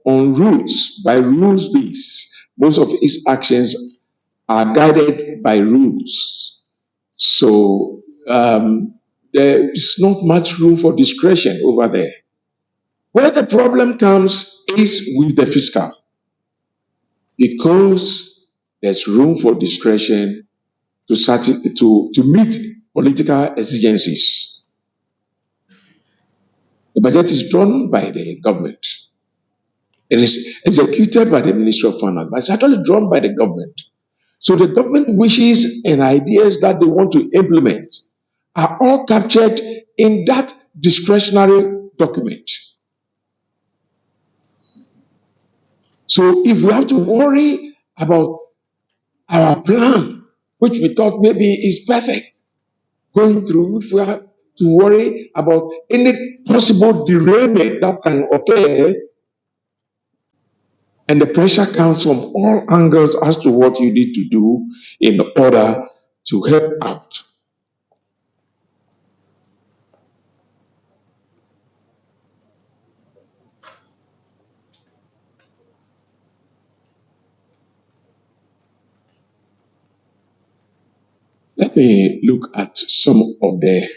on rules, by rules based. Most of its actions are guided by rules. So there is not much room for discretion over there. Where the problem comes is with the fiscal, because there's room for discretion to meet political exigencies. The budget is drawn by the government. It is executed by the Ministry of Finance, but it's actually drawn by the government. So the government wishes and ideas that they want to implement are all captured in that discretionary document. So if we have to worry about our plan, which we thought maybe is perfect, going through, if we have to worry about any possible derailment that can occur, and the pressure comes from all angles as to what you need to do in order to help out. Let me look at some of the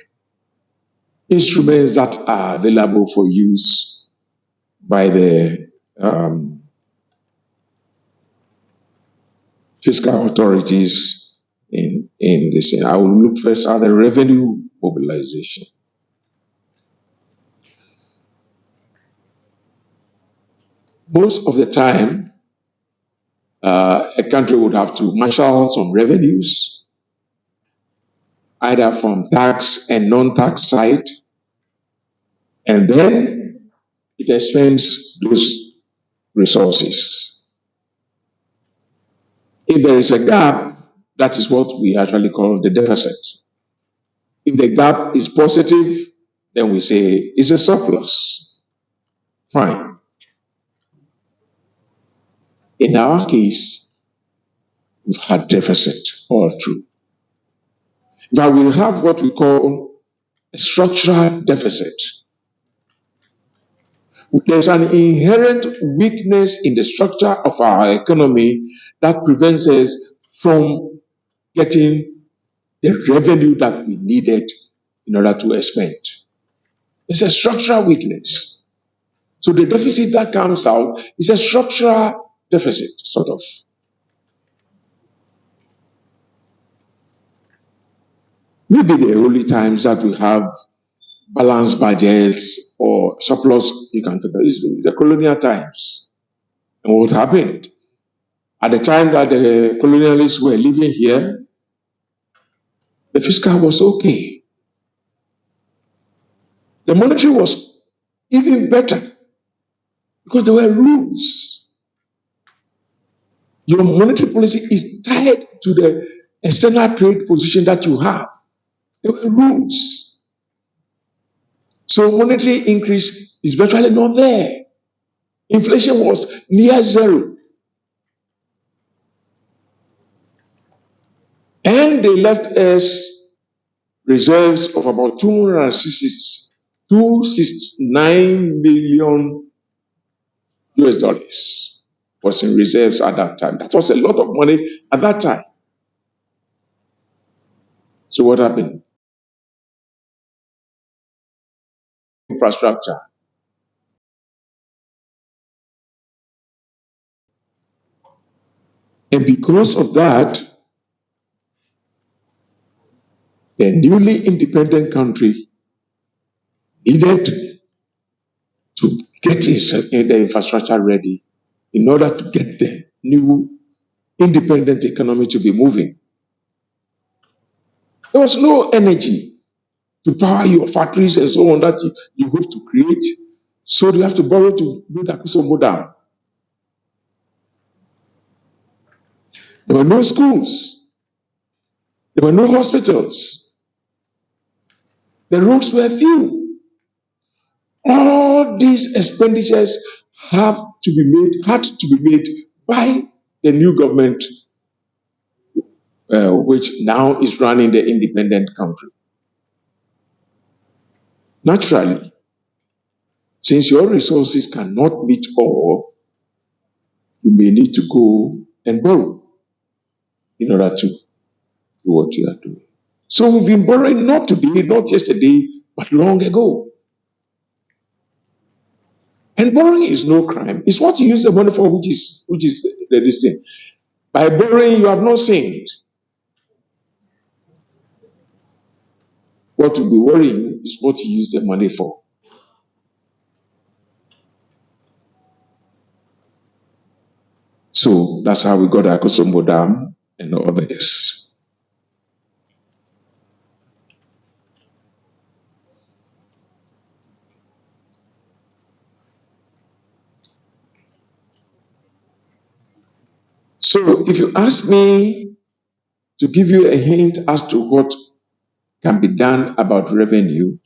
instruments that are available for use by the fiscal authorities in this. I will look first at the revenue mobilization. Most of the time, a country would have to marshal some revenues, either from tax and non-tax side, and then it expends those resources. If there is a gap, that is what we actually call the deficit. If the gap is positive, then we say it's a surplus. Fine. In our case, we've had deficit all through. Now we have what we call a structural deficit. There's an inherent weakness in the structure of our economy that prevents us from getting the revenue that we needed in order to expend. It's a structural weakness. So the deficit that comes out is a structural deficit, sort of. Maybe the only times that we have balanced budgets or surplus, you can take it, is the colonial times. And what happened? At the time that the colonialists were living here, the fiscal was okay. The monetary was even better because there were rules. Your monetary policy is tied to the external trade position that you have. There were rules. So monetary increase is virtually not there. Inflation was near zero. And they left us reserves of about 269 million US dollars was in reserves at that time. That was a lot of money at that time. So what happened? Infrastructure. And because of that, the newly independent country needed to get the infrastructure ready in order to get the new independent economy to be moving. There was no energy to power your factories and so on that you hope to create. So you have to borrow to build Akuso Modam. There were no schools. There were no hospitals. The roads were few. All these expenditures had to be made by the new government, which now is running the independent country. Naturally, since your resources cannot meet all, you may need to go and borrow in order to do what you are doing. So we've been borrowing not today, not yesterday, but long ago. And borrowing is no crime. It's what you use the money for, which is this thing. By borrowing, you have not sinned. What will be worrying is what you use the money for. So that's how we got Akosombo Dam and others. So if you ask me to give you a hint as to what can be done about revenue,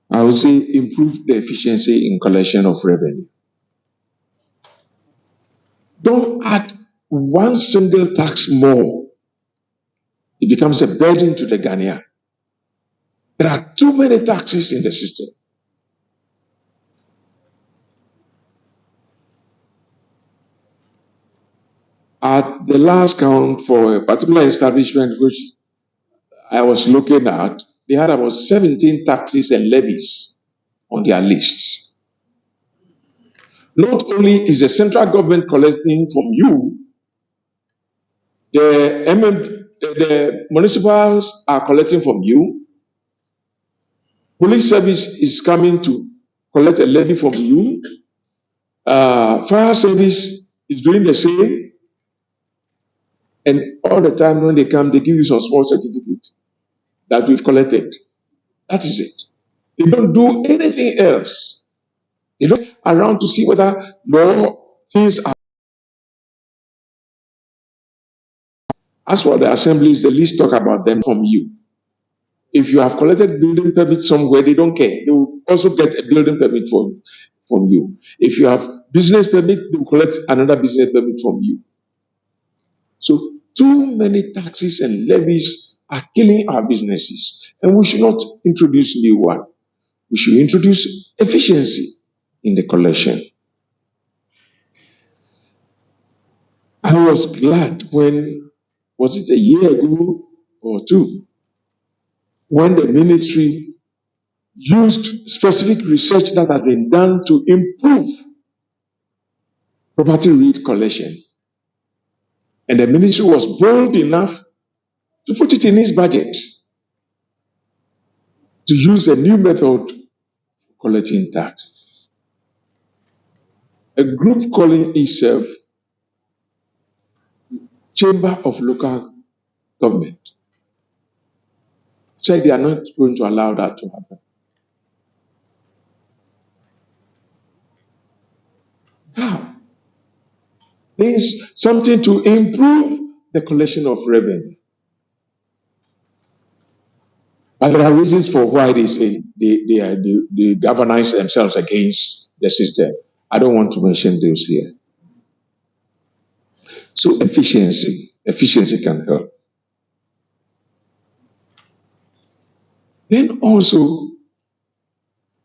I would say improve the efficiency in collection of revenue. Don't add one single tax more. It becomes a burden to the Ghanaian. There are too many taxes in the system. At the last count for a particular establishment which I was looking at, they had about 17 taxes and levies on their list. Not only is the central government collecting from you, the municipals are collecting from you, police service is coming to collect a levy from you, fire service is doing the same, and all the time when they come, they give you some small certificate that we've collected. That is it. They don't do anything else. They don't around to see whether more things are. As for the assemblies, the least talk about them from you. If you have collected building permit somewhere, they don't care. They will also get a building permit from you. If you have business permit, they will collect another business permit from you. So too many taxes and levies are killing our businesses, and we should not introduce new one. We should introduce efficiency in the collection. I was glad when, was it a year ago or two, when the ministry used specific research that had been done to improve property rate collection. And the ministry was bold enough to put it in its budget to use a new method of collecting tax. A group calling itself Chamber of Local Government said they are not going to allow that to happen. How? There's something to improve the collection of revenue. But there are reasons for why they say they galvanize themselves against the system. I don't want to mention those here. So efficiency can help. Then also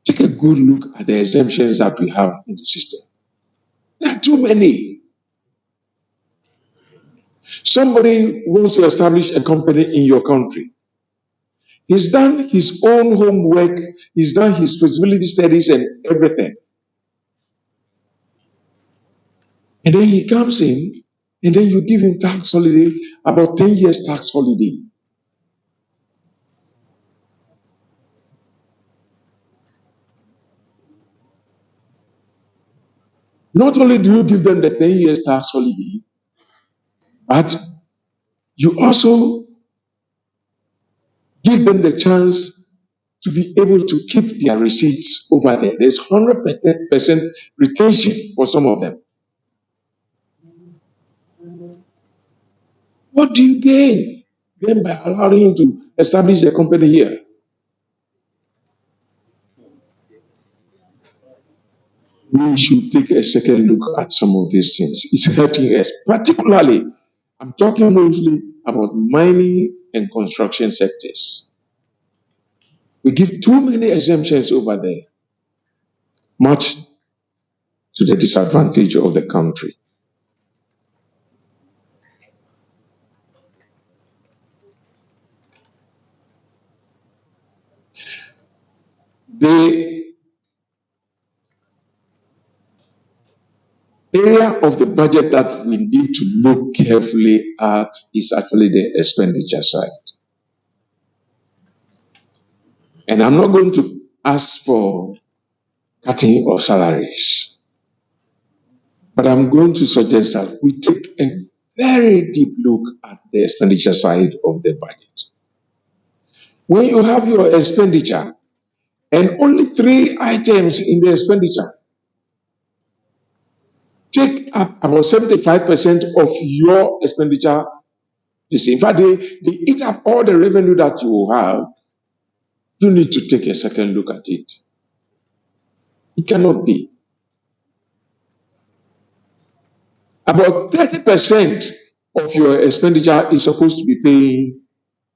take a good look at the exemptions that we have in the system. There are too many. Somebody wants to establish a company in your country. He's done his own homework, he's done his feasibility studies and everything. And then he comes in, and then you give him tax holiday, about 10 years tax holiday. Not only do you give them the 10 years tax holiday, but you also give them the chance to be able to keep their receipts over there. There's 100% retention for some of them. What do you gain then by allowing him to establish a company here? We should take a second look at some of these things. It's hurting us, particularly, I'm talking mostly about mining and construction sectors. We give too many exemptions over there, much to the disadvantage of the country. area of the budget that we need to look carefully at is actually the expenditure side. And I'm not going to ask for cutting of salaries, but I'm going to suggest that we take a very deep look at the expenditure side of the budget. When you have your expenditure and only three items in the expenditure take up about 75% of your expenditure, you see, in fact, they eat up all the revenue that you will have. You need to take a second look at it. It cannot be. About 30% of your expenditure is supposed to be paying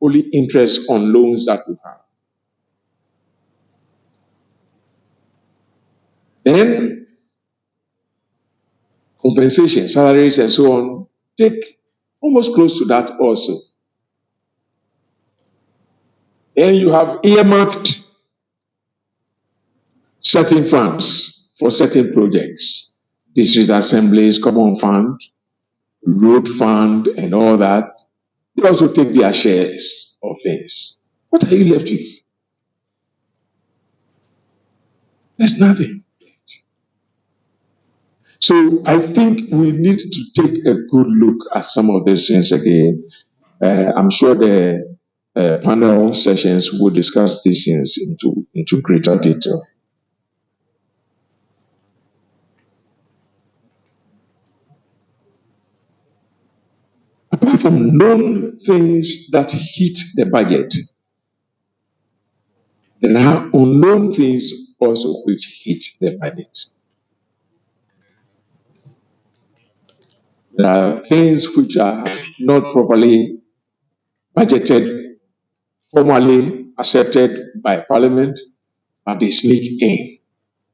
only interest on loans that you have. Then compensation, salaries, and so on take almost close to that also. Then you have earmarked certain funds for certain projects, district assemblies, common fund, road fund, and all that. They also take their shares of things. What are you left with? There's nothing. So I think we need to take a good look at some of these things again. I'm sure the panel sessions will discuss these things into greater detail. Apart from known things that hit the budget, there are unknown things also which hit the budget. There are things which are not properly budgeted, formally accepted by Parliament, but they sneak in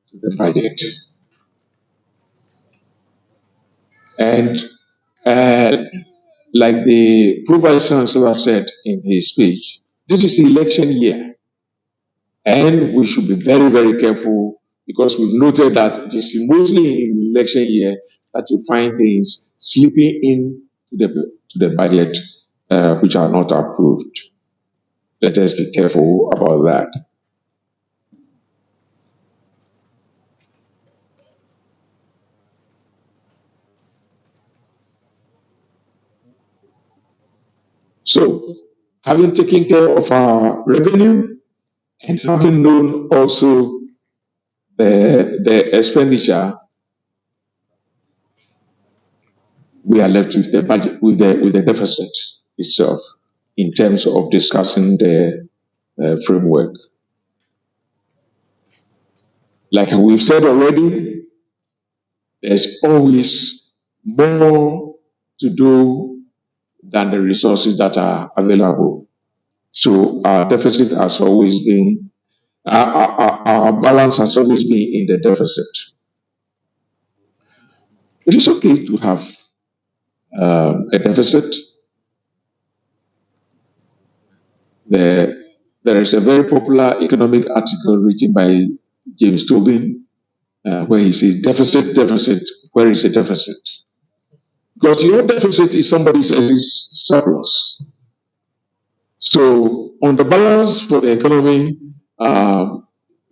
to the budget. And uh, like the Provincial Chancellor said in his speech, this is election year, and we should be very, very careful because we've noted that it is mostly in election year that you find things slipping in to the budget which are not approved. Let us be careful about that. So, having taken care of our revenue and having known also the expenditure, we are left with the budget, with the deficit itself, in terms of discussing the framework. Like we've said already, there's always more to do than the resources that are available. So our deficit has always been, our balance has always been in the deficit. It is okay to have a deficit. There is a very popular economic article written by James Tobin where he says, deficit, deficit, where is the deficit? Because your deficit is somebody else's surplus. So on the balance for the economy,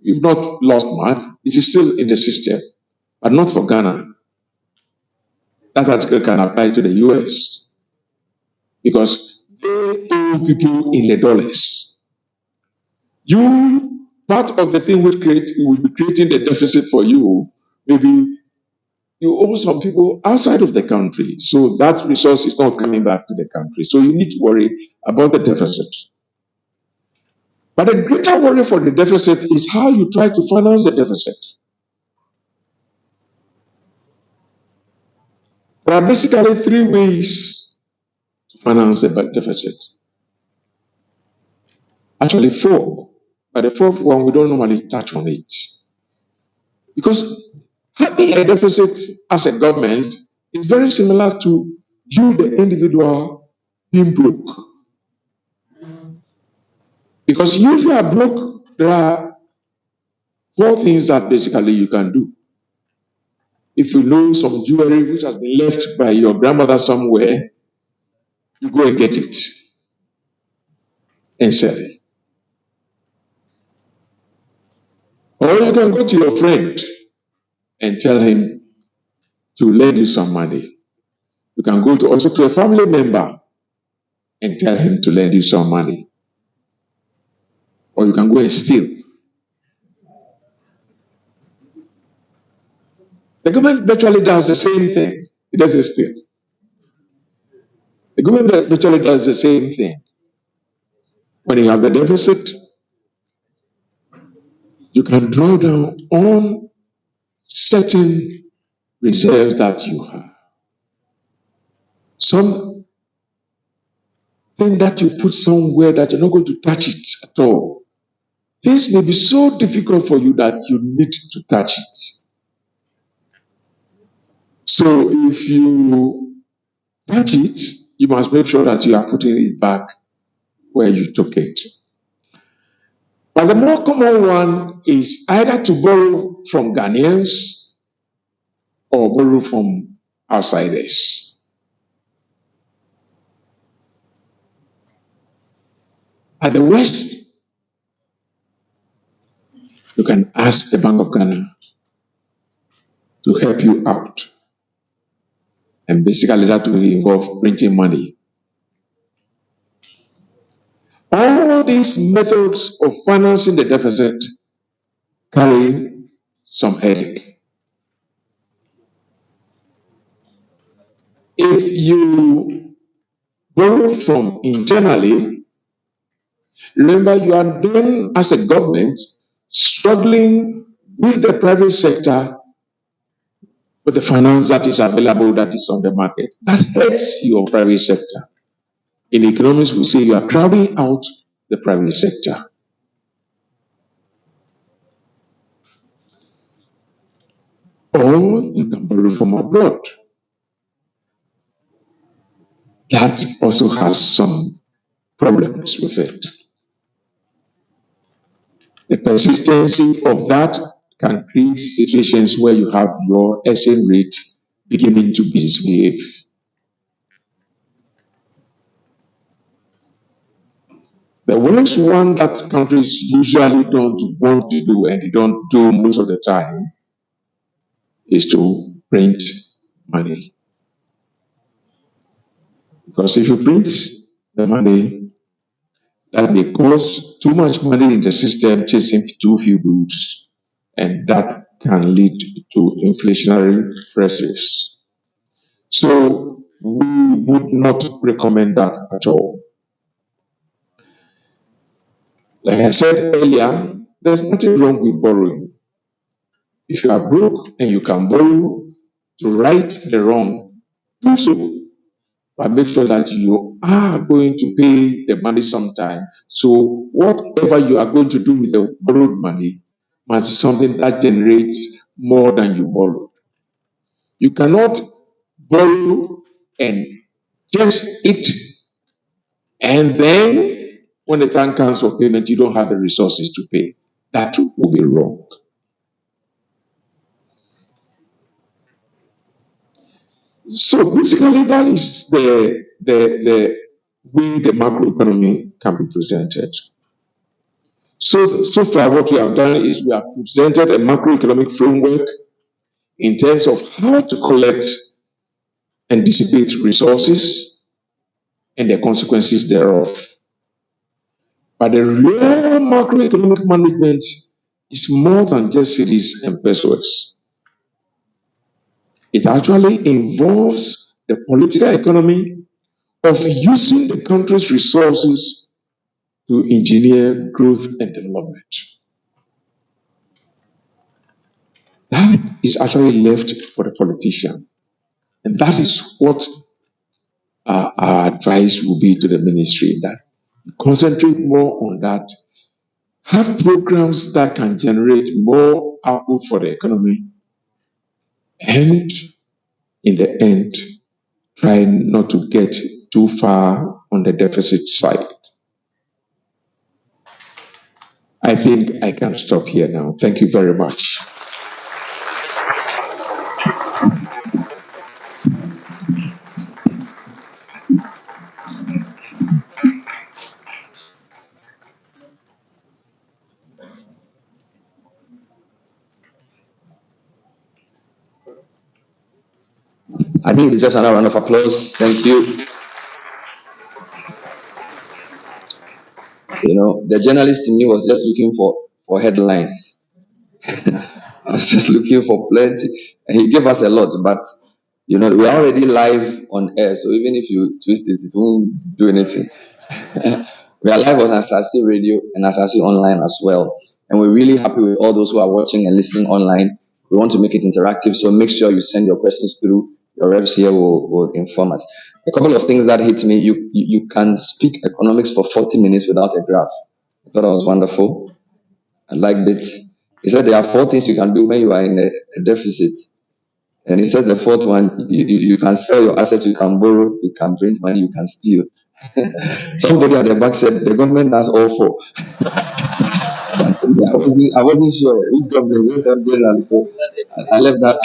you've not lost much. It is still in the system, but not for Ghana. That article can apply to the US because they owe people in the dollars. You, part of the thing will be creating the deficit for you, maybe you owe some people outside of the country. So that resource is not coming back to the country. So you need to worry about the deficit. But the greater worry for the deficit is how you try to finance the deficit. There are basically three ways to finance the deficit. Actually, four. But the fourth one, we don't normally touch on it. Because having a deficit as a government is very similar to you, the individual, being broke. Because if you are broke, there are four things that basically you can do. If you know some jewelry which has been left by your grandmother somewhere, you go and get it and sell it. Or you can go to your friend and tell him to lend you some money. You can go to also to a family member and tell him to lend you some money. Or you can go and steal. The government virtually does the same thing. It doesn't steal. The government virtually does the same thing. When you have the deficit, you can draw down on certain reserves that you have. Something that you put somewhere that you're not going to touch it at all. This may be so difficult for you that you need to touch it. So if you touch it, you must make sure that you are putting it back where you took it. But the more common one is either to borrow from Ghanaians or borrow from outsiders. At the worst, you can ask the Bank of Ghana to help you out. And basically that will involve printing money. All these methods of financing the deficit carry some headache. If you borrow from internally, remember you are then as a government struggling with the private sector with the finance that is available, that is on the market. That hurts your private sector. In economics, we say you are crowding out the private sector. Or you can borrow from abroad. That also has some problems with it. The persistency of that can create situations where you have your exchange rate beginning to misbehave. The worst one that countries usually don't want to do and they don't do most of the time is to print money. Because if you print the money, that may cause too much money in the system chasing too few goods, and that can lead to inflationary pressures. So we would not recommend that at all. Like I said earlier, there's nothing wrong with borrowing. If you are broke and you can borrow to right the wrong, do so. But make sure that you are going to pay the money sometime. So whatever you are going to do with the borrowed money must be something that generates more than you borrow. You cannot borrow and just eat, and then when the time comes for payment, you don't have the resources to pay. That will be wrong. So basically, that is the way the macroeconomy can be presented. So far, what we have done is we have presented a macroeconomic framework in terms of how to collect and dissipate resources and the consequences thereof. But the real macroeconomic management is more than just cities and pesos. It actually involves the political economy of using the country's resources to engineer growth and development. That is actually left for the politician. And that is what our advice will be to the ministry, that concentrate more on that. Have programs that can generate more output for the economy. And in the end, try not to get too far on the deficit side. I think I can stop here now. Thank you very much. I think it deserves another round of applause. Thank you. You know, the journalist in me was just looking for headlines. I was just looking for plenty, and he gave us a lot. But you know, we're already live on air, so even if you twist it, it won't do anything. We are live on Asasi Radio and Asasi Online as well, and we're really happy with all those who are watching and listening online. We want to make it interactive, so make sure you send your questions through. Your reps here will inform us. A couple of things that hit me: you can speak economics for 40 minutes without a graph. I thought that was wonderful. I liked it. He said there are four things you can do when you are in a deficit. And he said the fourth one, you can sell your assets, you can borrow, you can print money, you can steal. Somebody at the back said the government does all four. But I wasn't sure which government, just them generally. So I left that.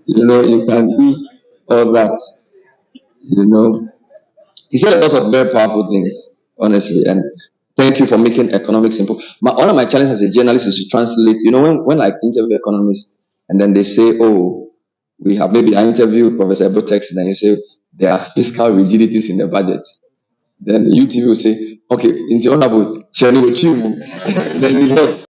You know, you can do all that. You know, he said a lot of very powerful things, honestly. And thank you for making economics simple. One of my challenges as a journalist is to translate. You know, when I interview economists and then they say, oh, we have maybe I interviewed Professor Botex, and then you say there are fiscal rigidities in the budget. Then UTV will say, okay, in the honorable, then we left.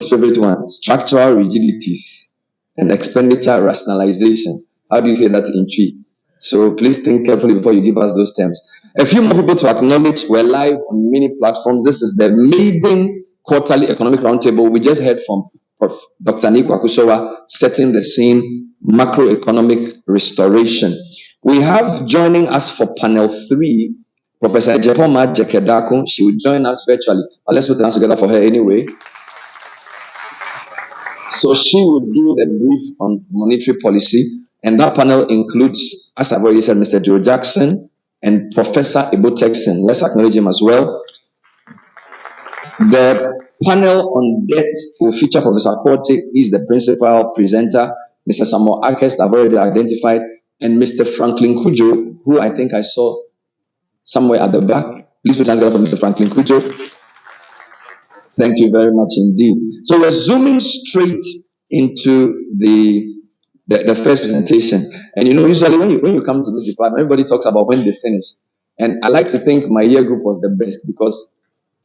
Favorite one, structural rigidities and expenditure rationalization. How do you say that in Tree? So please think carefully before you give us those terms. A few more people to acknowledge. We're live on many platforms. This is the maiden quarterly economic roundtable. We just heard from Dr. Nico Akusowa setting the scene, macroeconomic restoration. We have joining us for panel 3, Professor Jepoma Jekedako. She will join us virtually. Let's put hands together for her anyway. So she will do a brief on monetary policy, and that panel includes, as I've already said, Mr. Joe Jackson and Professor Ebo Texan. Let's acknowledge him as well. The panel on debt will feature Professor Korte, he's the principal presenter, Mr. Samuel Akest, I've already identified, and Mr. Franklin Kujo, who I think I saw somewhere at the back. Please put your hands together for Mr. Franklin Kujo. Thank you very much indeed. So we're zooming straight into the first presentation. And you know, usually when you come to this department, everybody talks about when they finish. And I like to think my year group was the best because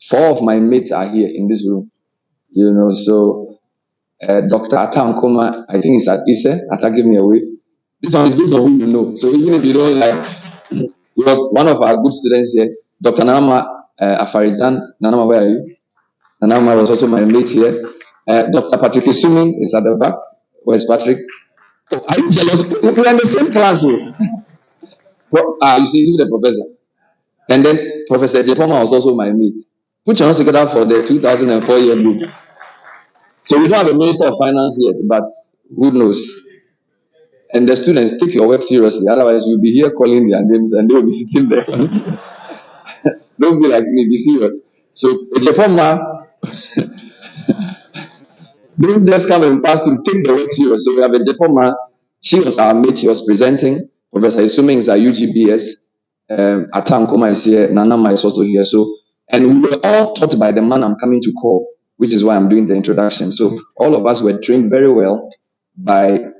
4 of my mates are here in this room. You know, so Dr. Atam Koma, I think it's at Ise. Ata, give me a wave. This one is based on who you know. So even if you don't like, he was one of our good students here. Dr. Nanama Afarijan. Nanama, where are you? Nanama was also my mate here. Dr. Patrick Isuming is at the back. Where's Patrick? Oh, are you jealous? We're in the same class. You see, you the professor. And then Professor Jepoma was also my mate. Put your hands together for the 2004 year group. So we don't have a Minister of Finance yet, but who knows? And the students, take your work seriously. Otherwise, you'll be here calling their names and they'll be sitting there. Don't be like me, be serious. So Jepoma, don't just come and pass through, take the work serious. So we have a Jepoma. She was our mate, she was presenting. Professor Isuming is our UGBS. Atam Koma is here, Nanama is also here. So, and we were all taught by the man I'm coming to call, which is why I'm doing the introduction. So all of us were trained very well by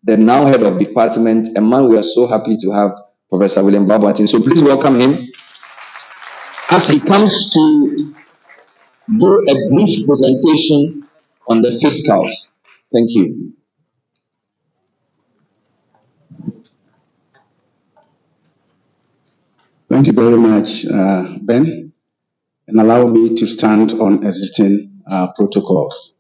the now head of department, a man we are so happy to have, Professor William Babwatin. So please welcome him as he comes to do a brief presentation on the fiscals. Thank you. Thank you very much, Ben, and allow me to stand on existing protocols.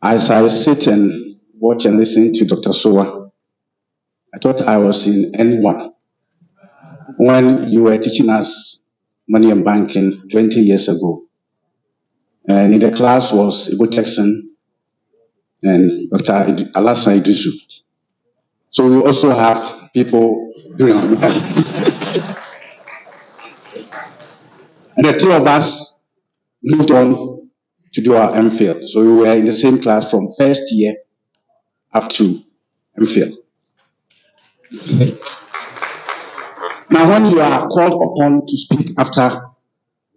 As I sit and watch and listen to Dr. Sowa, I thought I was in N1 when you were teaching us money and banking 20 years ago. And in the class was Ebo Texan and Dr. Alasa Idusu. So we also have people doing And the 3 of us moved on to do our MPhil. So we were in the same class from first year up to MPhil. Now, when you are called upon to speak after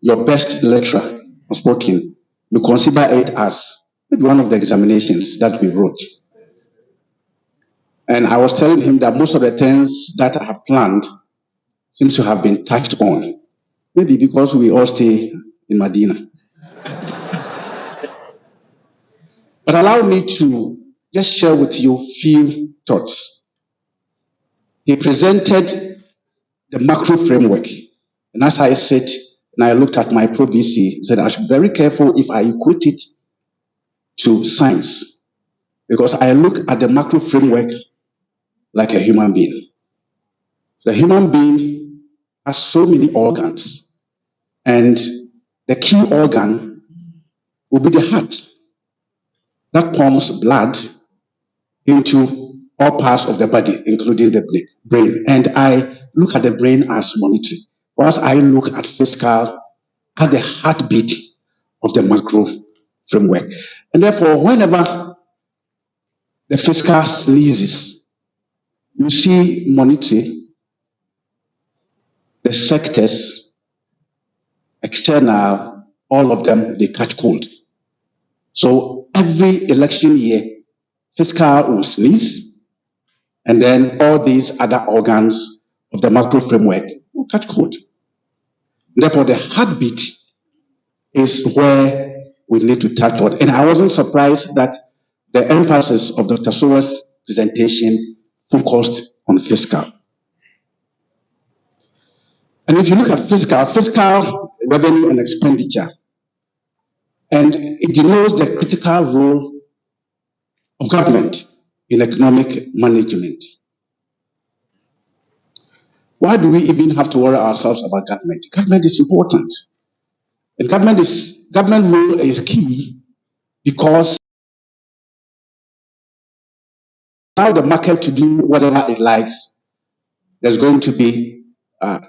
your best lecturer has spoken, you consider it as maybe one of the examinations that we wrote. And I was telling him that most of the things that I have planned seems to have been touched on. Maybe because we all stay in Medina. But allow me to just share with you a few thoughts. He presented the macro framework. And as I said, and I looked at my Pro VC, said I should be very careful if I equate it to science, because I look at the macro framework like a human being. The human being has so many organs, and the key organ will be the heart that pumps blood into all parts of the body, including the brain. And I look at the brain as monetary, whilst I look at fiscal at the heartbeat of the macro framework. And therefore, whenever the fiscal sneezes, you see monetary, the sectors, external, all of them, they catch cold. So every election year, fiscal will sneeze, and then all these other organs of the macro framework will catch cold. Therefore, the heartbeat is where we need to touch on. And I wasn't surprised that the emphasis of Dr. Sowa's presentation focused on fiscal. And if you look at fiscal revenue and expenditure, and it denotes the critical role of government in economic management. Why do we even have to worry ourselves about government? Government is important. And government role is key because allow the market to do whatever it likes. There's going to be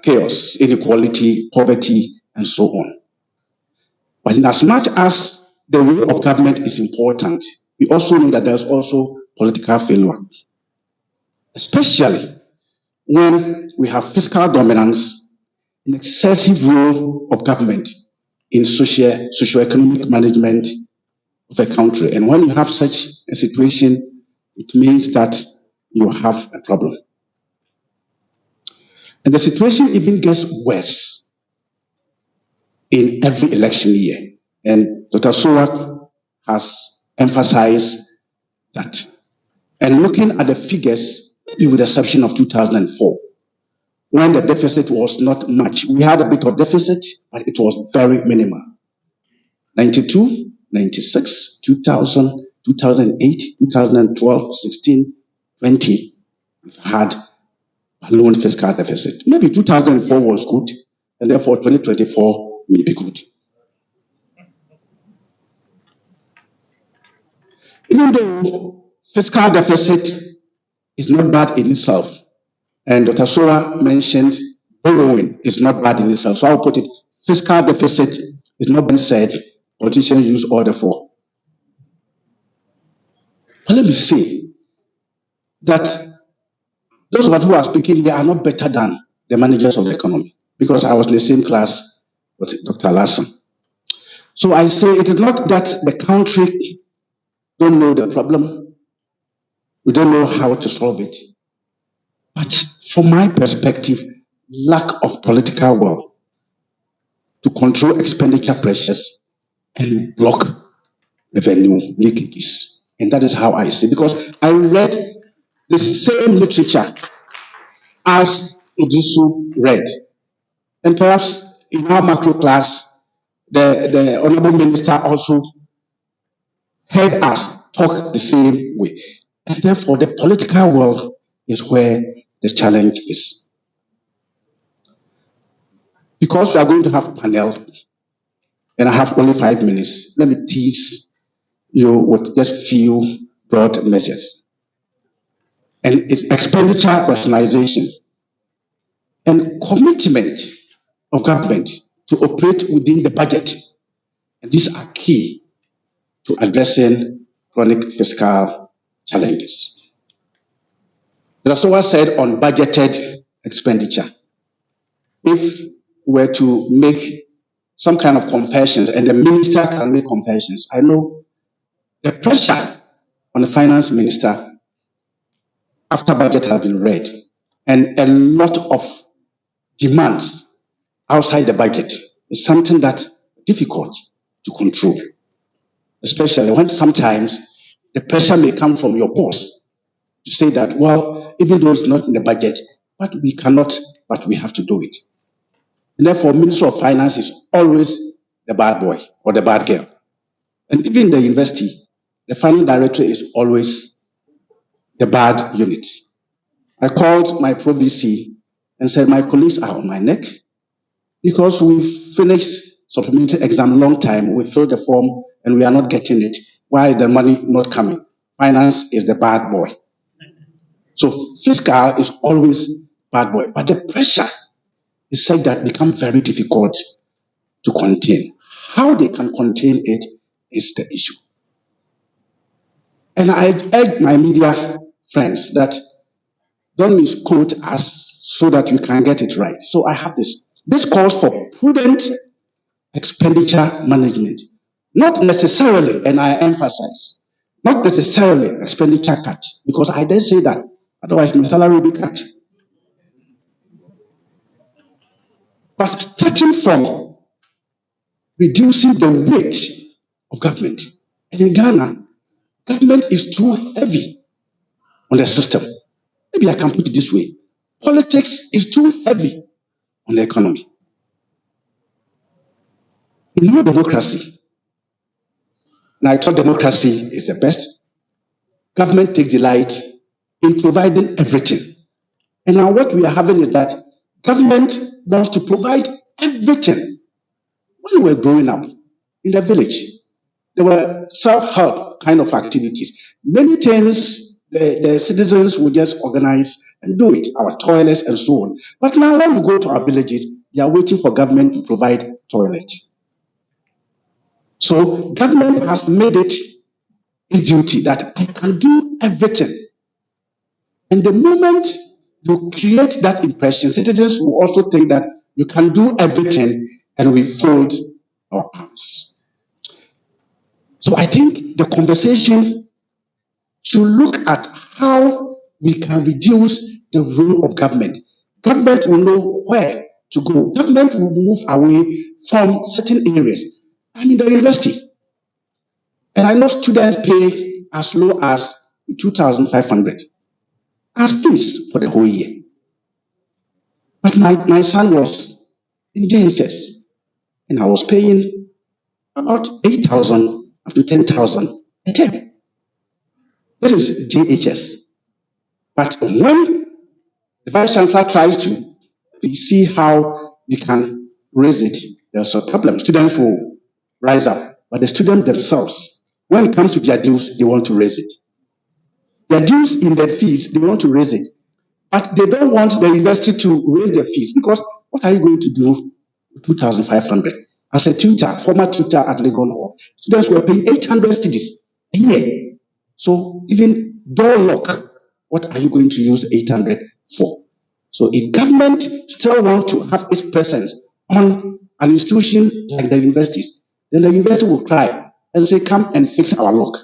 chaos, inequality, poverty, and so on. But in as much as the role of government is important, we also know that there's also political failure, especially when we have fiscal dominance, an excessive role of government in socio-economic management of a country. And when you have such a situation, it means that you have a problem. And the situation even gets worse in every election year. And Dr. Sowa has emphasized that. And looking at the figures, maybe with the exception of 2004, when the deficit was not much. We had a bit of deficit, but it was very minimal. 92, 96, 2000, 2008, 2012, 16, 20, we've had balloon fiscal deficit. Maybe 2004 was good, and therefore 2024 may be good. Even though fiscal deficit is not bad in itself, and Dr. Sowa mentioned borrowing is not bad in itself. So I'll put it, fiscal deficit is not being said, politicians use order for. But let me say that those of us who are speaking here are not better than the managers of the economy, because I was in the same class with Dr. Larson. So I say it is not that the country don't know the problem, we don't know how to solve it. But from my perspective, lack of political will to control expenditure pressures and block revenue leakages. And that is how I see it. Because I read the same literature as Idisu read. And perhaps in our macro class, the Honorable Minister also heard us talk the same way. And therefore, the political will is where the challenge is. Because we are going to have a panel, and I have only 5 minutes, let me tease you with just few broad measures. And it's expenditure rationalization and commitment of government to operate within the budget. And these are key to addressing chronic fiscal challenges. Dr. Sowa said on budgeted expenditure, if we're to make some kind of confessions, and the minister can make confessions, I know the pressure on the finance minister after budget has been read and a lot of demands outside the budget is something that's difficult to control, especially when sometimes the pressure may come from your boss to say that, well, even though it's not in the budget, but we cannot, but we have to do it. And therefore, Minister of Finance is always the bad boy or the bad girl. And even in the university, the finance director is always the bad unit. I called my Pro VC and said, my colleagues are on my neck because we finished supplementary exam long time. We filled the form and we are not getting it. Why is the money not coming? Finance is the bad boy. So fiscal is always bad boy. But the pressure is such that becomes very difficult to contain. How they can contain it is the issue. And I urge my media friends that don't misquote us so that you can get it right. So I have this. This calls for prudent expenditure management. Not necessarily, and I emphasize, not necessarily expenditure cut, because I didn't say that. Otherwise, my salary will be cut. But starting from reducing the weight of government. And in Ghana, government is too heavy on the system. Maybe I can put it this way. Politics is too heavy on the economy. In our democracy, and I thought democracy is the best, government takes delight in providing everything. And now what we are having is that government wants to provide everything. When we were growing up in the village, there were self-help kind of activities. Many things the citizens would just organize and do it, our toilets and so on. But now when we go to our villages, they are waiting for government to provide toilet. So government has made it a duty that I can do everything. And the moment you create that impression, citizens will also think that you can do everything, and we fold our arms. So I think the conversation should look at how we can reduce the role of government. Government will know where to go. Government will move away from certain areas. I'm in the university, and I know students pay as low as 2,500 as fees for the whole year. But my son was in JHS, and I was paying about 8,000 up to 10,000 a term. That is JHS. But when the Vice Chancellor tries to see how we can raise it, there's a problem. Students will rise up, but the students themselves, when it comes to their dues, they want to raise it. Their dues in their fees, they want to raise it. But they don't want the university to raise their fees because what are you going to do with 2,500? As a tutor, former tutor at Legon Hall, students were paying 800 cedis a year. So even door lock, what are you going to use 800 for? So if government still wants to have its presence on an institution like the universities, then the university will cry and say, come and fix our lock.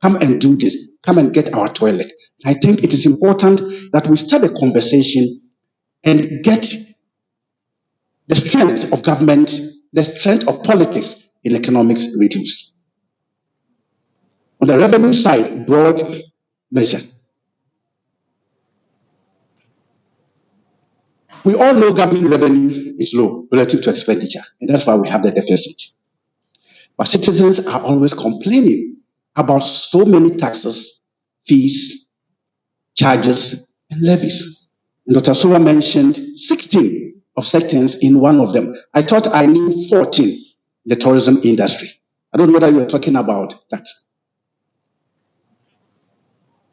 Come and do this. Come and get our toilet. I think it is important that we start a conversation and get the strength of government, the strength of politics in economics reduced. On the revenue side, broad measure. We all know government revenue is low relative to expenditure, and that's why we have the deficit. But citizens are always complaining about so many taxes, fees, charges, and levies. And Dr. Sova mentioned 16 of sectors in one of them. I thought I knew 14 in the tourism industry. I don't know whether you were talking about that.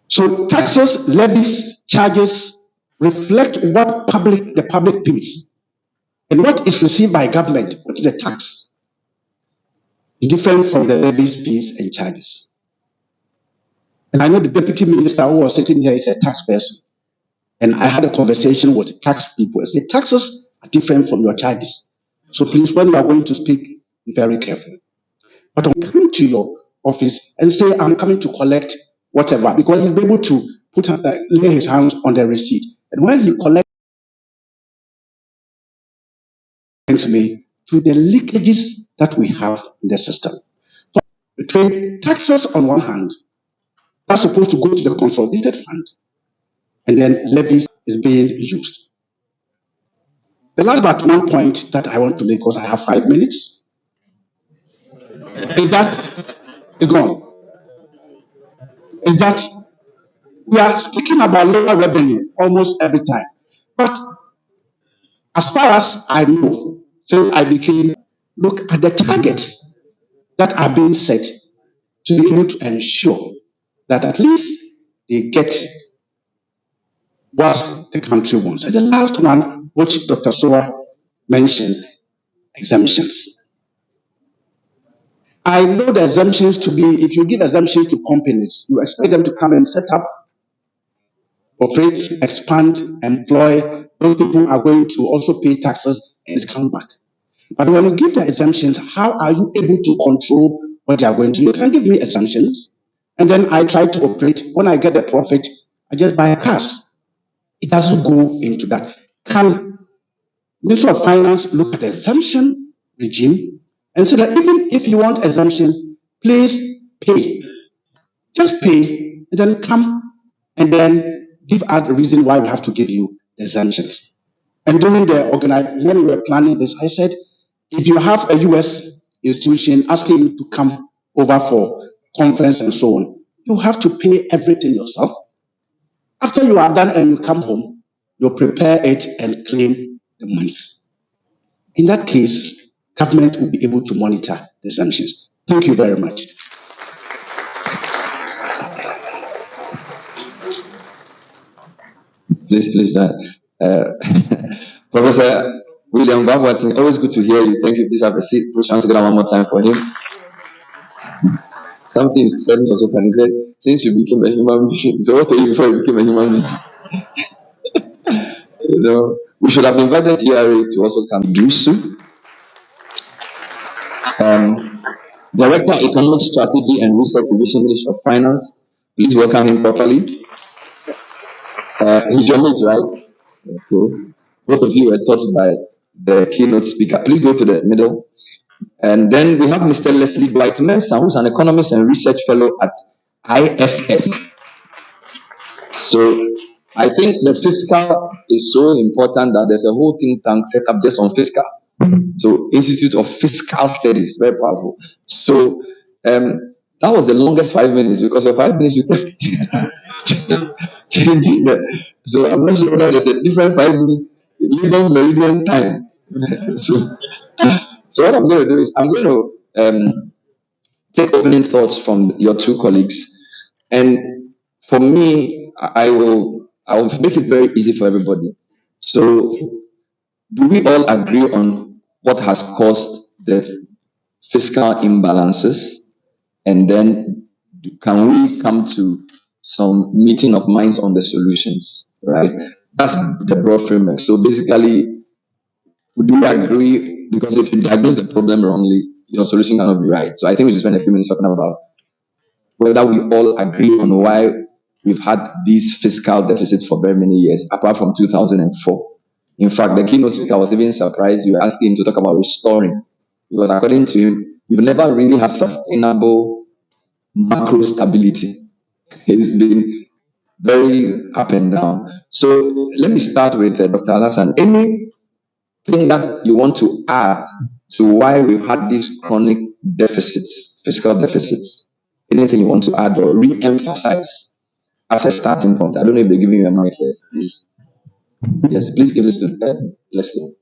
So taxes, levies, charges reflect what the public pays. And what is received by government, what is the tax? Different from the levies, fees, and charges. And I know the deputy minister who was sitting here is a tax person. And I had a conversation with tax people. I said, taxes are different from your charges. So please, when you are going to speak, be very careful. But when you come to your office and say, I'm coming to collect whatever, because he'll be able to lay his hands on the receipt. And when he collects me to the leakages that we have in the system. So between taxes on one hand, are supposed to go to the consolidated fund, and then levies is being used. The last but one point that I want to make, because I have 5 minutes, is that is gone. Is that we are speaking about lower revenue almost every time. But as far as I know, since I became, look at the targets that are being set to be able to ensure that at least they get what the country wants. And the last one, which Dr. Sowa mentioned, exemptions. I know the exemptions to be, if you give exemptions to companies, you expect them to come and set up, operate, expand, employ. Those people are going to also pay taxes and come back. But when you give the exemptions, how are you able to control what they are going to do? You can give me exemptions, and then I try to operate. When I get the profit, I just buy a cash. It doesn't go into that. Can Minister of Finance look at the exemption regime and say that even if you want exemption, please pay. Just pay, and then come and then give out the reason why we have to give you the exemptions. And during the when we were planning this, I said, if you have a US institution asking you to come over for conference and so on, you have to pay everything yourself. After you are done and you come home, you prepare it and claim the money. In that case, government will be able to monitor the sanctions. Thank you very much. Please, Professor William Babwat, always good to hear you. Thank you. Please have a seat. Please once again one more time for him. Something you said also can he said, since you became a human being, so what were you before you became a human being? We should have invited TRA to also come. Drusu, Director Economic Strategy and Research Division, Ministry of Finance. Please welcome him properly. He's your mate, right? Okay. Both of you were taught by the keynote speaker. Please go to the middle. And then we have Mr. Leslie Dwight Mensah, who's an economist and research fellow at IFS. So I think the fiscal is so important that there's a whole think tank set up just on fiscal. So Institute of Fiscal Studies, very powerful. So that was the longest 5 minutes, because for 5 minutes you kept changing that. So I'm not sure whether there's a different 5 minutes London Meridian time. So what I'm going to do is I'm going to take opening thoughts from your two colleagues, and for me, I will make it very easy for everybody. So, do we all agree on what has caused the fiscal imbalances, and then can we come to some meeting of minds on the solutions? Right? That's the broad framework. So basically, would we agree? Because if you diagnose the problem wrongly, your solution cannot be right. So I think we should spend a few minutes talking about whether we all agree on why we've had these fiscal deficits for very many years, apart from 2004. In fact, the keynote speaker was even surprised you were asking him to talk about restoring, because according to him, you've never really had sustainable macro stability. It's been very up and down. So let me start with Dr. Alasan. Anything that you want to add to why we've had these chronic deficits, fiscal deficits? Anything you want to add or re-emphasize as a starting point? I don't know if they're giving you a mic first, please. Yes, please give this to Leslie.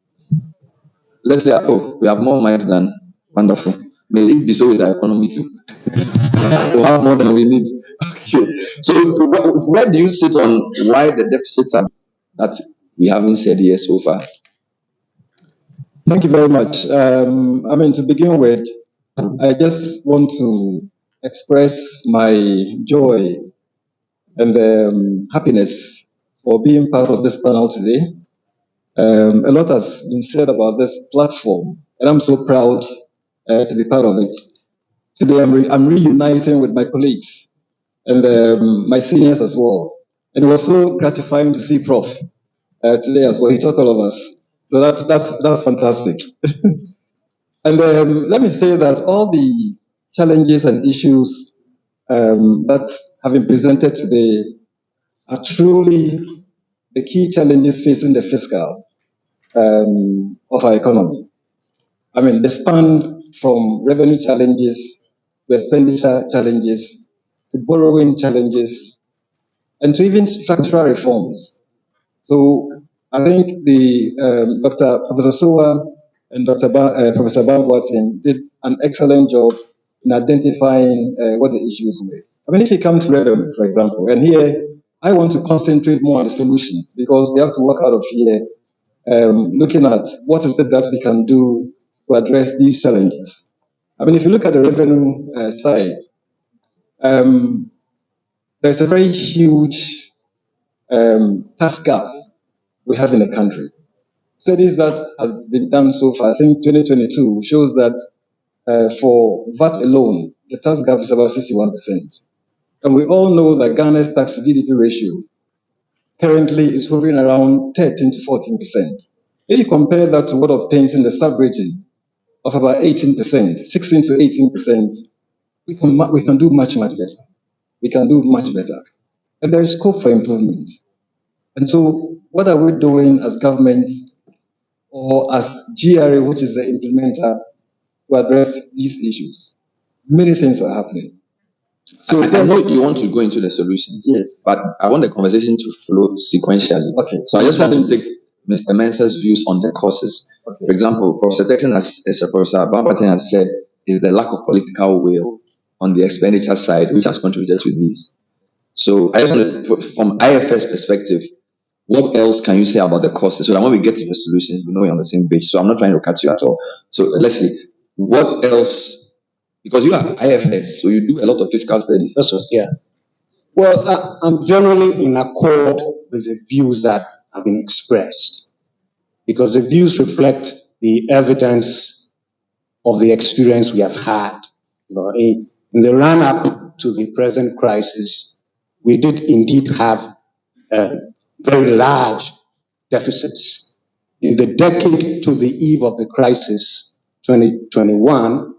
Let's say, oh, we have more mics than wonderful. May it be so with our economy too. We have more than we need. Okay. So, where do you sit on why the deficits are that we haven't said here so far? Thank you very much. To begin with, I just want to express my joy and happiness for being part of this panel today. A lot has been said about this platform, and I'm so proud to be part of it. today I'm reuniting with my colleagues and my seniors as well. And it was so gratifying to see Prof. Today as well. He taught all of us. So that's fantastic. And let me say that all the challenges and issues that have been presented today are truly the key challenges facing the fiscal of our economy. I mean, they span from revenue challenges to expenditure challenges to borrowing challenges and to even structural reforms. So I think the Dr. Professor Sowa and Professor Bangwatin did an excellent job in identifying what the issues were. I mean, if you come to revenue, for example, and here I want to concentrate more on the solutions because we have to work out of here, looking at what is it that we can do to address these challenges. I mean, if you look at the revenue side, um, there's a very huge tax gap we have in the country. Studies that has been done so far, I think 2022, shows that for VAT alone, the tax gap is about 61%. And we all know that Ghana's tax to GDP ratio currently is hovering around 13 to 14%. If you compare that to what obtains in the sub-region of about 18%, 16 to 18%, we can do much, much better. We can do much better. And there is scope for improvement. And so what are we doing as government or as GRA, which is the implementer, to address these issues? Many things are happening. So I know you want to go into the solutions, yes, but I want the conversation to flow sequentially. Okay. So I just want to take Mr. Mensah's views on the causes. Okay. For example, Professor Texan, as Professor Bambatin has said, is the lack of political will on the expenditure side, which has contributed to this. So I just want to, from IFS perspective, what else can you say about the causes so that when we get to the solutions, we know we're on the same page? So I'm not trying to cut you at all. So Leslie, what else? Because you are IFS, so you do a lot of fiscal studies. That's right, yeah. Well, I'm generally in accord with the views that have been expressed because the views reflect the evidence of the experience we have had. You know, in the run-up to the present crisis, we did indeed have very large deficits. In the decade to the eve of the crisis, 2021,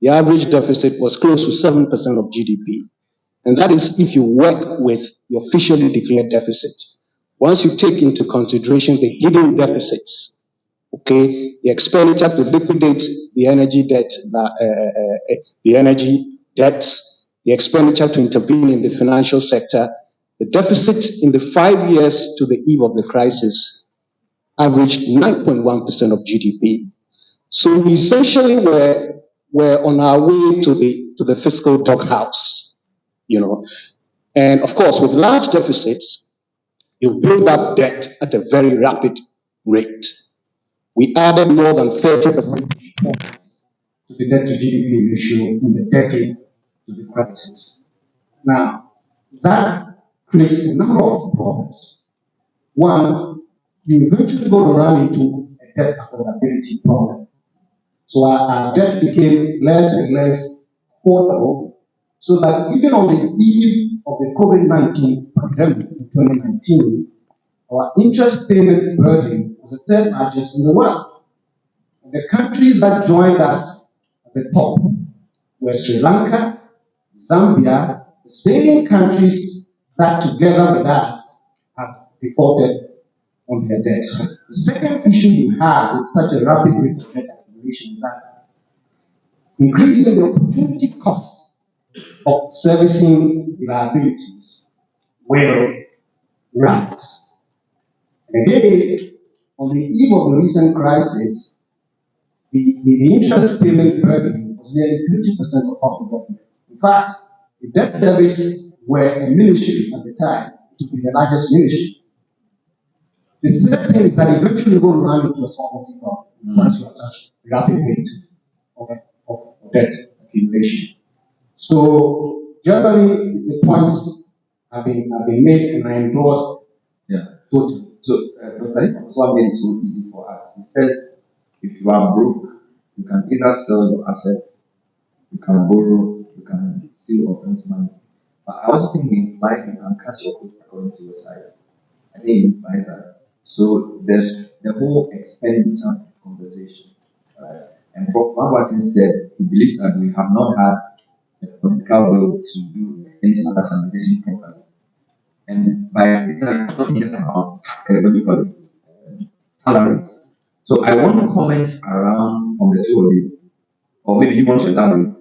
the average deficit was close to 7% of GDP. And that is if you work with the officially declared deficit. Once you take into consideration the hidden deficits, okay, the expenditure to liquidate the energy debt, the energy debts, the expenditure to intervene in the financial sector, the deficit in the 5 years to the eve of the crisis averaged 9.1% of GDP. So we essentially were on our way to the fiscal doghouse, you know. And of course, with large deficits, you build up debt at a very rapid rate. We added more than 30% to the debt to GDP ratio in the decade to the crisis. Now, that creates a number of problems. One, you eventually go to run into a debt affordability problem. So our debt became less and less affordable, so that even on the eve of the COVID-19 pandemic in 2019, our interest payment burden was the third largest in the world. And the countries that joined us at the top were Sri Lanka, Zambia, the same countries that together with us have defaulted on their debts. The second issue you have with such a rapid rate of debt accumulation is that increasing the opportunity cost of servicing liabilities will rise. And again, on the eve of the recent crisis, the interest payment burden was nearly 50% of public government. In fact, the debt service were a ministry at the time to be the largest ministry. The third thing is that eventually you're going to run into a solvency problem once you have such rapid rate of debt accumulation. So generally the points have been made and I endorse. Yeah, totally. So, but I think what made it so easy for us. It says if you are broke, you can either sell your assets you can borrow, you can steal or rent money. But I also think in life you can cut your coat according to your size. I think you buy that. So there's the whole expenditure conversation. Right? And Prof. Martin said he believes that we have not had a political will to do expenditure rationalization properly. And by expenditure, I'm talking just about what we call it, salary. So I want comments around from the two of you, or maybe you want to elaborate.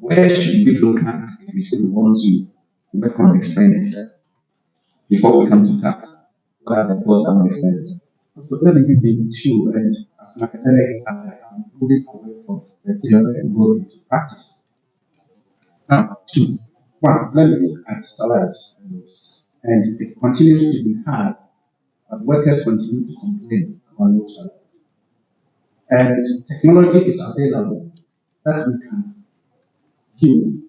Where should we look at if we say we want to work on expenditure before we come to tax? What are the thoughts on expenditure? So let me give you two, and as an academic, I'm moving away from the theory and go into practice. Now, two. One, let me look at salaries and wages. And it continues to be hard, but workers continue to complain about low salaries. And technology is available that we can use,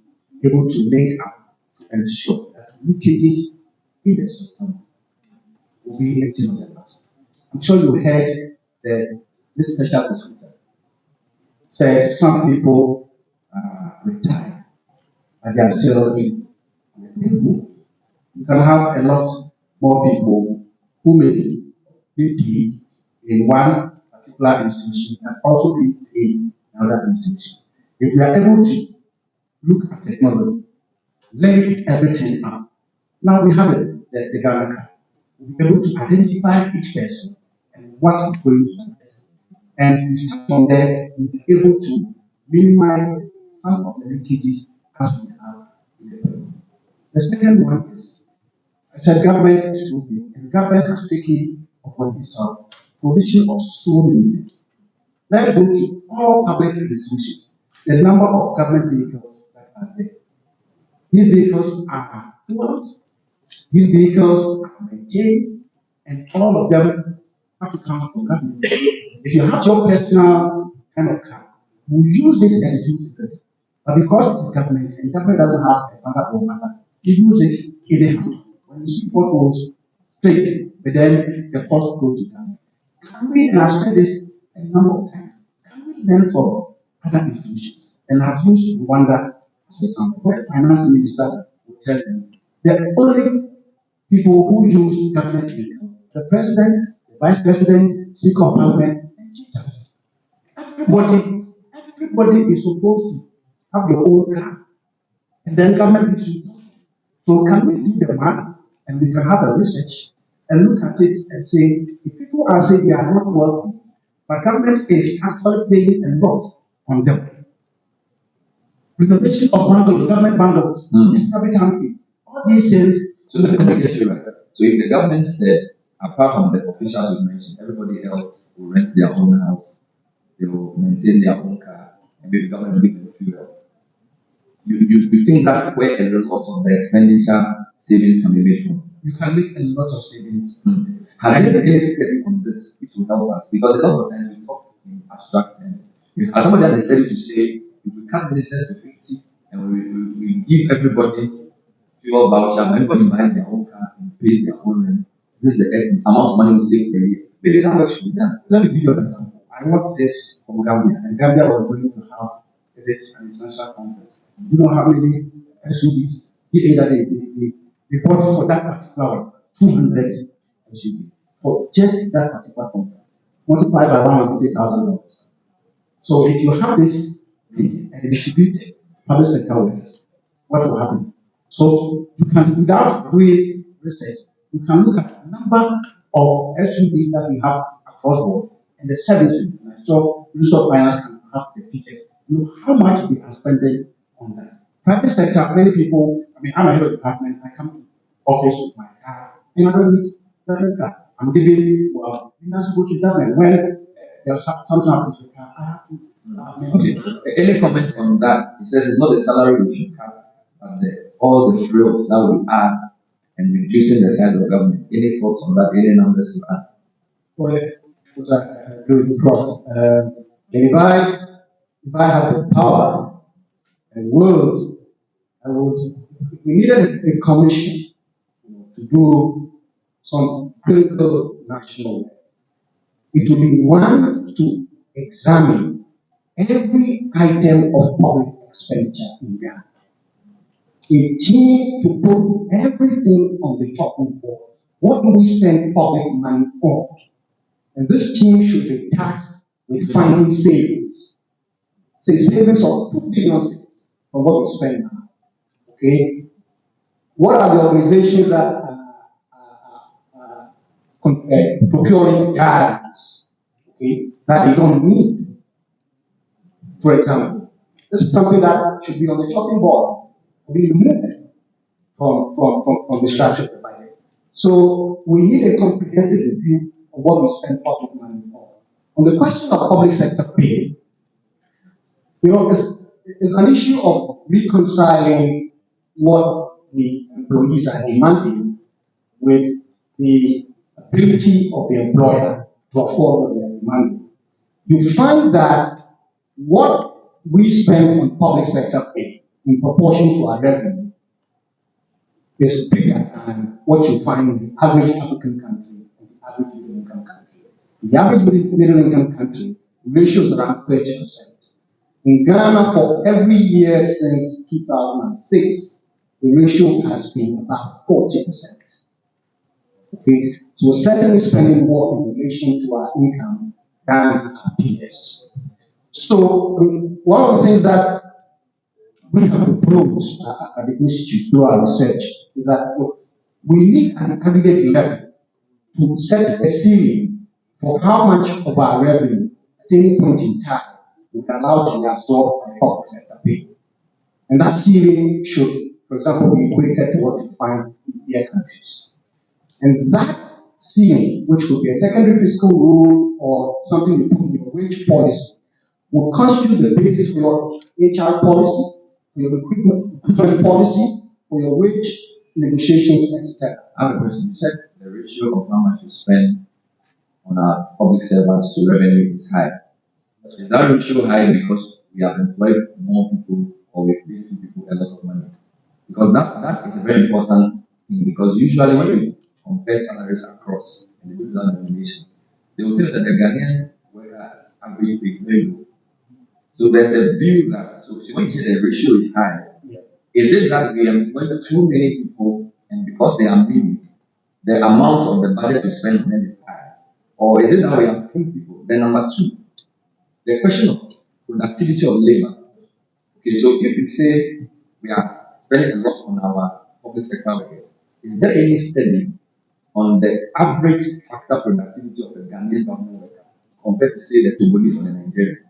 able to link up to ensure that leakages in the system will be a thing of the past. I'm sure you heard that this special hospital said some people retire, but they are still in the people. You can have a lot more people who may be paid in one particular institution and also be paid in another institution. If we are able to look at technology, link everything up, now we have it, the Ghana card. We'll be able to identify each person and what is going to happen. And we start from there, we'll be able to minimize some of the leakages as we have in the people. The second one is, I said government is too big, and government has taken upon itself provision of so many things. Let's go to all public institutions, the number of government vehicles that are there. These vehicles are fueled, these vehicles are maintained, and all of them have to come from government. If you have your personal kind of car, you use it and use it. But because it is government and government doesn't have a father or mother, you use it anyhow. When you see potholes straight, but then the cost goes to government. Can we, and I've said this a number of times, can we learn from other institutions? And I've used Rwanda as an example, where the finance minister will tell them the only people who use government vehicle, the president, the vice president, speaker of parliament, and chief justice. Everybody is supposed to have your own car, and then government gives you. So can we do the math and we can have a research and look at it and say if people are saying they are not wealthy, but government is actually paying a lot on them. Renovation of bungalows, government bungalows, capital. All these things. So let me get you right. So if the government said, apart from the officials you mentioned, everybody else will rent their own house, they will maintain their own car, and maybe the government will give them fuel. You think that's where a lot of the expenditure savings can be made from? You can make a lot of savings. Has anybody been study on this which will help us? Because a lot of times we talk in abstract terms. Has somebody had a study to say if we cut ministers to 50 and we give everybody fuel voucher, everybody buys their own car and pays their own rent, this is the amount of money we save per year. Maybe that work should be done. Let me give you an example. I watched this from Gambia, and Gambia was going to have this international conference. You know how many SUVs they bought for that particular one, 200 SUVs for just that particular conference, multiplied by $150,000. So if you have this and distribute it to public sector workers, what will happen? So you can, without doing research, you can look at the number of SUVs that we have across the board and the services. And I saw Minister of Finance can have the figures. You know how much we are spending on that. Private sector, many people, I mean, I'm a head of department, I come to office with my car, and I don't need government car. I'm giving, well, you have to go to government. When there's something happens with the car, I have to maintain. Any comment on that? He says it's not the salary we should cut, but all the frills that we add and reducing the size of government. Any thoughts on that? Any numbers to add? Well, I agree with Prof. If I had the power and would, I would. We needed a commission to do some critical national work. It would be one to examine every item of public expenditure in Ghana. A team to put everything on the chopping board. What do we spend public money on? And this team should be tasked with finding savings. Say savings of 2 billion from what we spend now. Okay? What are the organizations that procuring guidance, okay, that they don't need? For example, this is something that should be on the chopping board. We remove it from the structure of the budget. So we need a comprehensive review of what we spend public money on. On the question of public sector pay, it's an issue of reconciling what the employees are demanding with the ability of the employer to afford what they are demanding. You find that what we spend on public sector pay in proportion to our revenue is bigger than what you find in the average African country and the average middle income country. In the average middle income country, the ratio is around 30%. In Ghana, for every year since 2006, the ratio has been about 40%. Okay, so we're certainly spending more in relation to our income than our peers. So one of the things that we have proposed at the Institute through our research is that we need an aggregate level to set a ceiling for how much of our revenue at any point in time we can allow to be absorbed by public sector pay. And that ceiling should, for example, be equated to what you find in peer countries. And that ceiling, which could be a secondary fiscal rule or something you put in your wage policy, will constitute the basis for your HR policy, for your recruitment policy, for your wage negotiations, etc. I have a question. You said the ratio of how much we spend on our public servants to revenue is high. Is that ratio high because we have employed more people or we pay people a lot of money? Because that is a very important thing, because usually when you compare salaries across individual denominations, they will tell you that the Ghanaian workers' average pay is very low. So there's a view that, so when you say the ratio is high, is it that we employ too many people and because they are many, the amount of the budget we spend on them is high? Or is it that we have few people? Then number two, the question of productivity of labor. Okay, so if you say we are spending a lot on our public sector workers, is there any study on the average factor productivity of the Ghanaian government worker compared to say the Togolese or the Nigerian?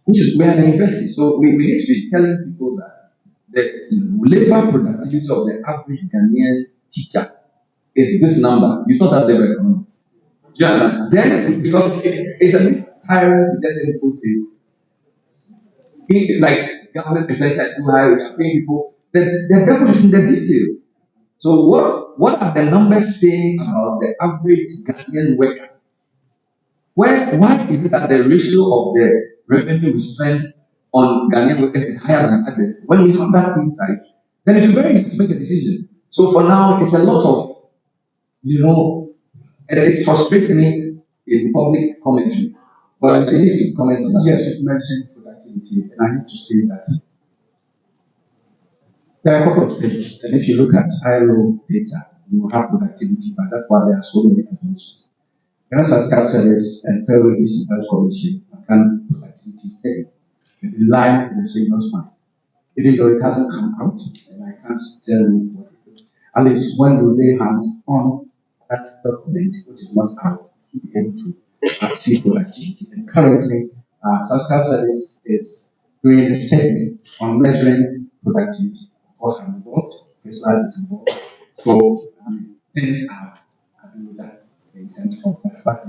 Which is where the university. So we need to be telling people that the labor productivity of the average Ghanaian teacher is this number. You thought that they were economics. Yeah, then because it's a bit tiring to just hear people say, like government expenses are too high, we are paying people. The devil is in the detail. So what are the numbers saying about the average Ghanaian worker? Why is it that the ratio of the revenue we spend on Ghanaian workers is higher than others? When we have that insight, then it will be very easy to make a decision. So for now, it's a lot of, and it's frustrating me in public commentary. But I need to comment on that. Yes, you mentioned productivity, and I need to say that there are a couple of things. And if you look at ILO data, you will have productivity, but that's why there are so many assumptions. As Service and Fair Wages Research Commission can productivity steady in line with the signals fund. Even though it hasn't come out, and I can't tell you what it is. At least when you lay hands on that document, which is not out, you'll be able to see productivity. And currently, Service is doing a study on measuring productivity. Of course, I'm involved, this lab is involved. So things are doing that in terms of that. But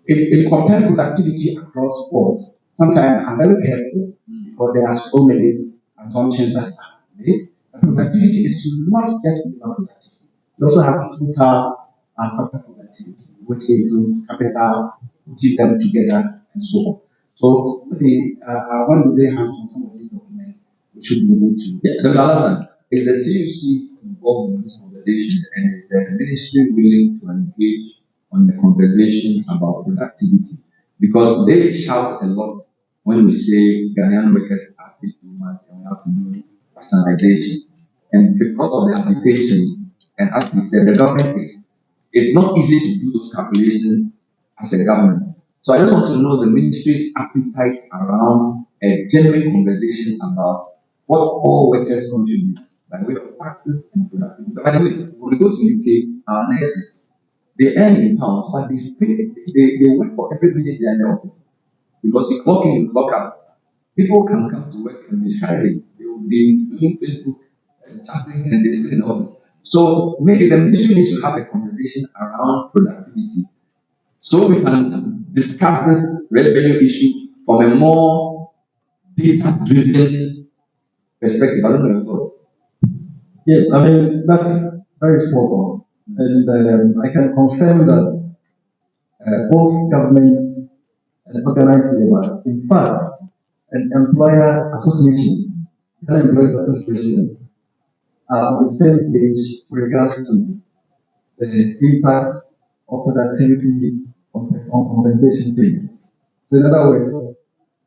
in comparing productivity across boards, sometimes I'm very careful because there are so many assumptions that are made. Productivity is not just about productivity. You also have total and factor productivity, which includes capital, putting them together, and so on. So when do they have some of these documents, we should be able to. Yeah, Dr. Alasan, is the TUC involved in this conversation, and is the ministry willing to engage on the conversation about productivity? Because they shout a lot when we say Ghanaian workers are paid too much and we have to do rationalization. And because of the application, and as we said, the government it's not easy to do those calculations as a government. So I just want to know the ministry's appetite around a genuine conversation about what all workers contribute by way of taxes and productivity. By the way, when we go to UK, our nurses, they earn in pounds, but they work for every minute they are in the office. Because you clock in, you clock out. People can come to work and miscarry. They will be doing Facebook and chatting and this and all this. So maybe the ministry needs to have a conversation around productivity so we can discuss this revenue issue from a more data-driven perspective. I don't know your thoughts. Yes, I mean, that's very spot on. And I can confirm that both government and organized labor, in fact, and employer associations, and employers association, are on the same page with regards to the impact of productivity on compensation payments. So in other words,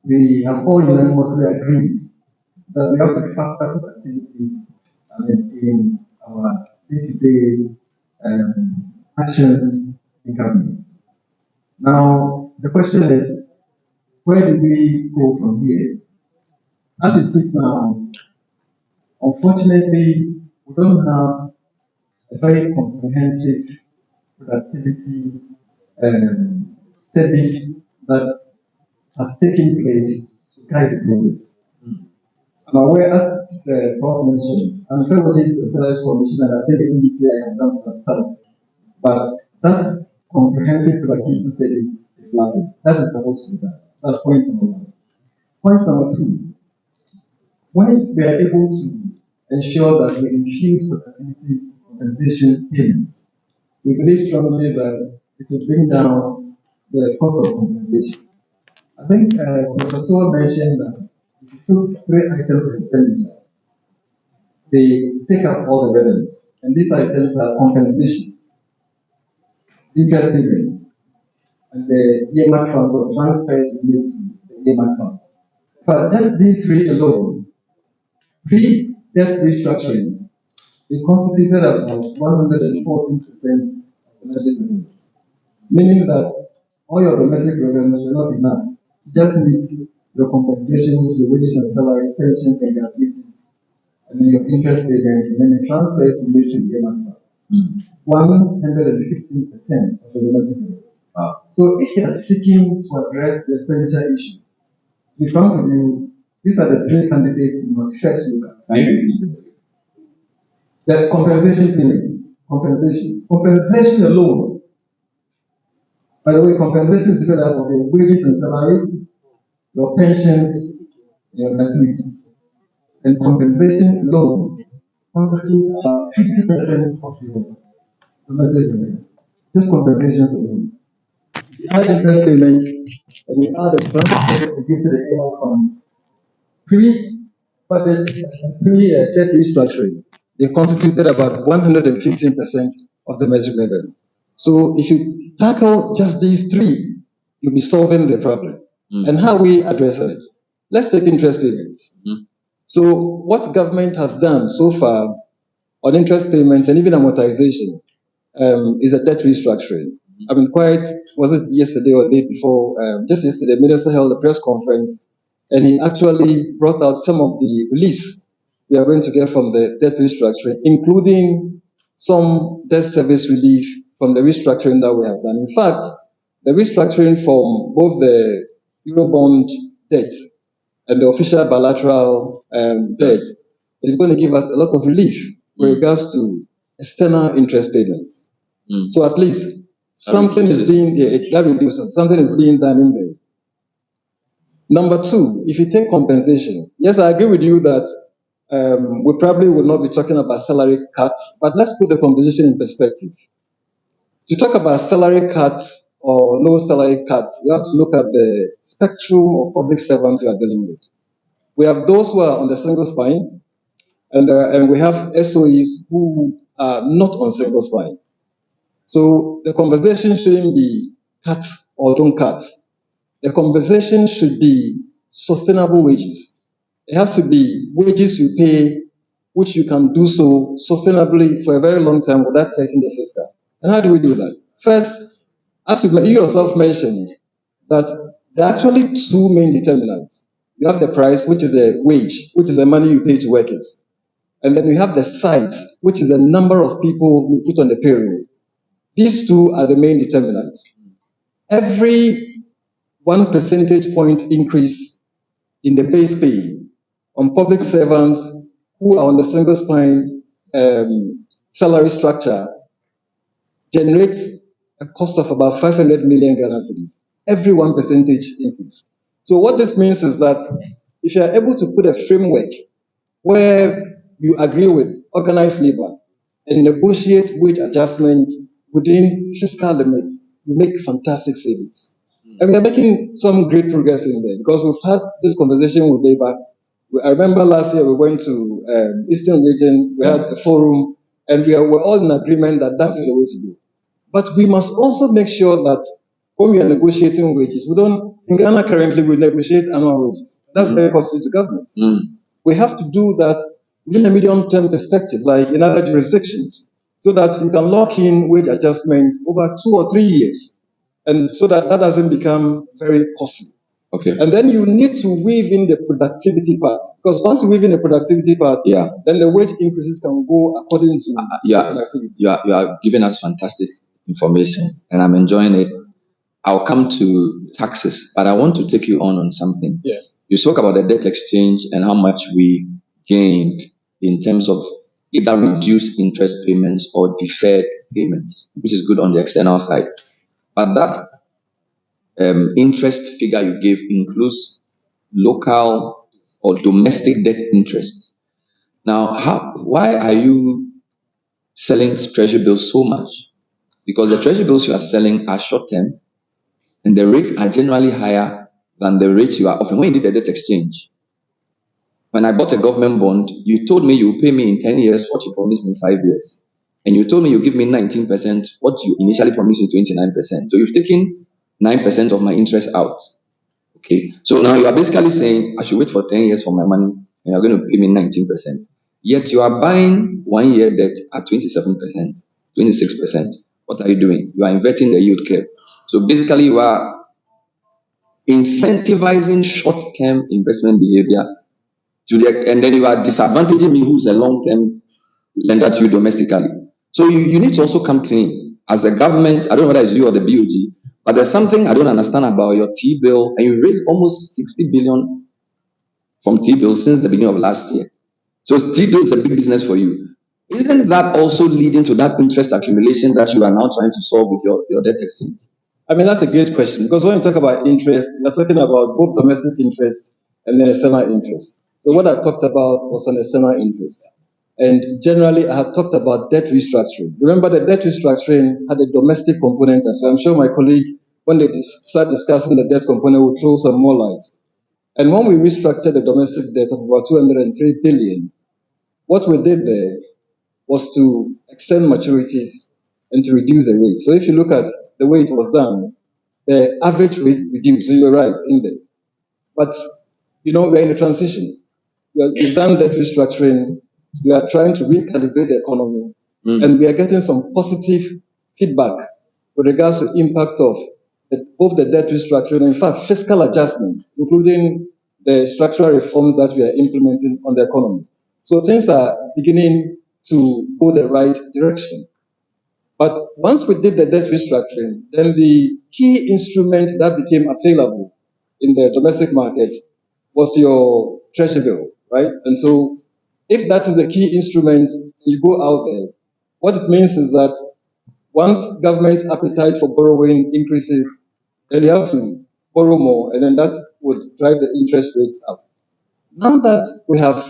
we have all unanimously agreed that we have to factor productivity in our day-to-day actions in government. Now, the question is, where do we go from here? As we speak now, unfortunately, we don't have a very comprehensive productivity studies that has taken place to guide the process. I'm aware, as the Prof mentioned, I'm sure with this Salaries Commission and I think the NDPI have done some stuff, but that comprehensive productivity study is lacking. That is supposed to be done. That's point number one. Point number two, when we are able to ensure that we infuse productivity compensation payments, we believe strongly that it will bring down the cost of compensation. I think Professor Sewell mentioned that if you took three items of expenditure, they take up all the revenues. And these items are compensation, interest payments, and the earmark funds or transfers related to the earmark funds. But just these three alone, pre-debt restructuring, they constituted about 114% of domestic revenues, meaning that all your domestic revenues are not enough. You just need your compensations, your wages and salaries, pensions and gratuities, and then your interest payment, and then the transfers to military payment funds. 115% of the domestic revenue. Wow. So if you are seeking to address the expenditure issue, to be frank with you, these are the three candidates you must first look at. The compensation payments, compensation alone. By the way, compensation is made up of your wages and salaries, your pensions, your gratuities. And compensation alone constitutes 50% of your domestic revenue. Just compensations alone. You add interest payments and you add the transfer to give to the annual funds. Pre-budget, pre-debt restructuring, they constituted about 115% of the domestic revenue. So if you tackle just these three, you'll be solving the problem. And how we address it? Let's take interest payments. So what government has done so far on interest payments and even amortization is a debt restructuring. I mean, was it yesterday or the day before? Just yesterday, the minister held a press conference and he actually brought out some of the reliefs we are going to get from the debt restructuring, including some debt service relief from the restructuring that we have done. In fact, the restructuring from both the Eurobond debt and the official bilateral debt is going to give us a lot of relief with regards to external interest payments. So at least something is being something is being done in there. Number two, if you take compensation, yes, I agree with you that we probably will not be talking about salary cuts, but let's put the compensation in perspective. To talk about salary cuts or no salary cuts, you have to look at the spectrum of public servants you are dealing with. We have those who are on the single spine, and we have SOEs who are not on single spine. So the conversation shouldn't be cut or don't cut. The conversation should be sustainable wages. It has to be wages you pay, which you can do so sustainably for a very long time without hurting the fiscal. And how do we do that? First, as you yourself mentioned, that there are actually two main determinants. You have the price, which is the wage, which is the money you pay to workers. And then you have the size, which is the number of people you put on the payroll. These two are the main determinants. Every 1 percentage point increase in the base pay on public servants who are on the single spine salary structure generates a cost of about 500 million Ghana cedis, every 1% increase. So what this means is that if you are able to put a framework where you agree with organized labor and negotiate wage adjustments within fiscal limits, you make fantastic savings. And we are making some great progress in there because we've had this conversation with labor. I remember last year we went to Eastern region, we had a forum, and we were all in agreement that that is the way to go. But we must also make sure that when we are negotiating wages, we don't, in Ghana currently we negotiate annual wages. That's very costly to government. We have to do that within a medium-term perspective, like in other jurisdictions, so that you can lock in wage adjustments over 2 or 3 years, and so that that doesn't become very costly. Okay. And then you need to weave in the productivity part, because once you weave in the productivity part, then the wage increases can go according to productivity. You are giving us fantastic information, and I'm enjoying it. I'll come to taxes, but I want to take you on something. Yeah. You spoke about the debt exchange and how much we gained in terms of either reduced interest payments or deferred payments, which is good on the external side. But that interest figure you gave includes local or domestic debt interests. Now, why are you selling treasury bills so much? Because the treasury bills you are selling are short term, and the rates are generally higher than the rates you are offering. When you did the debt exchange, when I bought a government bond, you told me you will pay me in 10 years what you promised me in 5 years. And you told me you give me 19%, what you initially promised me 29%. So you've taken 9% of my interest out. Okay. So now you are basically saying I should wait for 10 years for my money and you're going to pay me 19%. Yet you are buying 1 year debt at 27%, 26%. What are you doing? You are inverting the yield curve. So basically you are incentivizing short-term investment behavior and then you are disadvantaging me who's a long-term lender to you domestically. So you need to also come clean. As a government, I don't know whether it's you or the BOG, but there's something I don't understand about your T-bill, and you raised almost 60 billion from T-bill since the beginning of last year. So T-bill is a big business for you. Isn't that also leading to that interest accumulation that you are now trying to solve with your debt exchange? I mean, that's a great question, because when you talk about interest, we're talking about both domestic interest and then external interest. So what I talked about was on external interest. And generally, I have talked about debt restructuring. Remember, the debt restructuring had a domestic component, and so I'm sure my colleague, when they start discussing the debt component, will throw some more light. And when we restructured the domestic debt of about 203 billion, what we did there was to extend maturities and to reduce the rate. So if you look at the way it was done, the average rate reduced. So you're right in there. But, we're in a transition. We've done debt restructuring. We are trying to recalibrate the economy. And we are getting some positive feedback with regards to impact of both the debt restructuring and, in fact, fiscal adjustment, including the structural reforms that we are implementing on the economy. So things are beginning to go the right direction. But once we did the debt restructuring, then the key instrument that became available in the domestic market was your treasury bill, right? And so if that is the key instrument, you go out there, what it means is that once government appetite for borrowing increases, then you have to borrow more, and then that would drive the interest rates up. Now that we have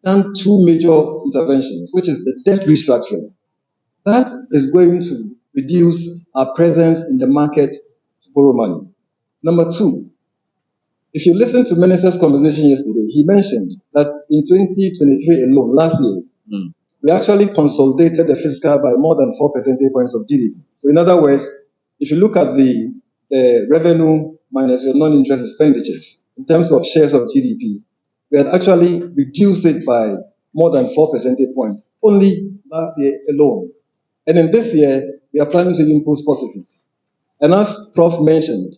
done two major interventions, which is the debt restructuring, that is going to reduce our presence in the market to borrow money. Number two, if you listen to Minister's conversation yesterday, he mentioned that in 2023 alone, last year, we actually consolidated the fiscal by more than 4 percentage points of GDP. So in other words, if you look at the revenue minus your non-interest expenditures, in terms of shares of GDP, we had actually reduced it by more than 4 percentage points, only last year alone. And in this year, we are planning to even post positives. And as Prof mentioned,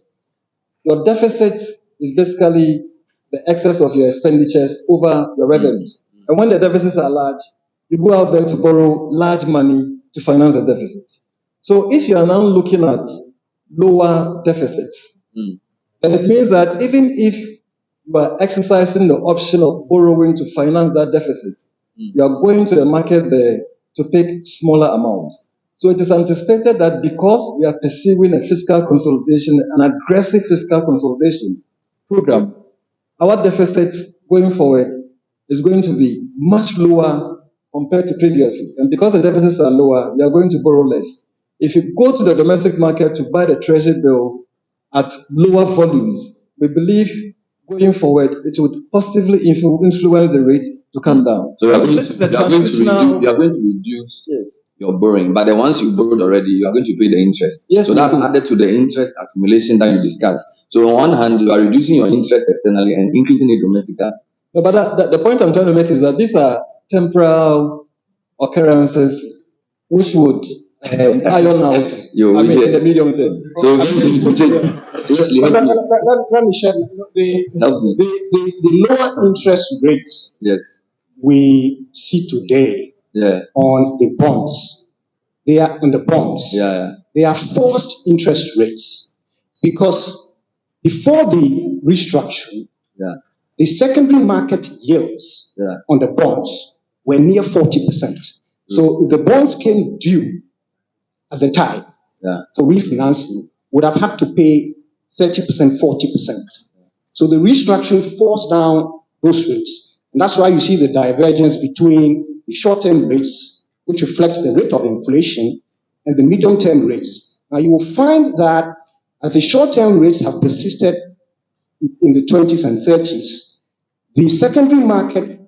your deficit is basically the excess of your expenditures over your revenues. And when the deficits are large, you go out there to borrow large money to finance the deficit. So if you are now looking at lower deficits, then it means that even if you are exercising the option of borrowing to finance that deficit, you are going to the market there to pick smaller amounts. So it is anticipated that because we are pursuing a fiscal consolidation, an aggressive fiscal consolidation program, our deficits going forward is going to be much lower compared to previously. And because the deficits are lower, we are going to borrow less. If you go to the domestic market to buy the treasury bill at lower volumes, we believe going forward it would positively influence the rate to come down. So you are So going this to, is the you are going to transitional. reduce, you are going to reduce Yes. your borrowing, but then once you borrowed already, you are going to pay the interest. Yes, So we that's do. added to the interest accumulation that you discussed. So on one hand, you are reducing your interest externally and increasing it domestically. No, but the point I'm trying to make is that these are temporal occurrences which would iron out, in the medium term. So Leslie, But help me. let me share Help me. the lower interest rates Yes. we see today Yeah. on the bonds. They are on the bonds. Yeah. They are forced interest rates because before the restructuring, Yeah. the secondary market yields Yeah. on the bonds were near 40%. So if the bonds came due at the time Yeah. for refinancing, would have had to pay 30%, 40%. So the restructuring forced down those rates. And that's why you see the divergence between the short-term rates, which reflects the rate of inflation, and the medium-term rates. Now you will find that as the short-term rates have persisted in the 20s and 30s, the secondary market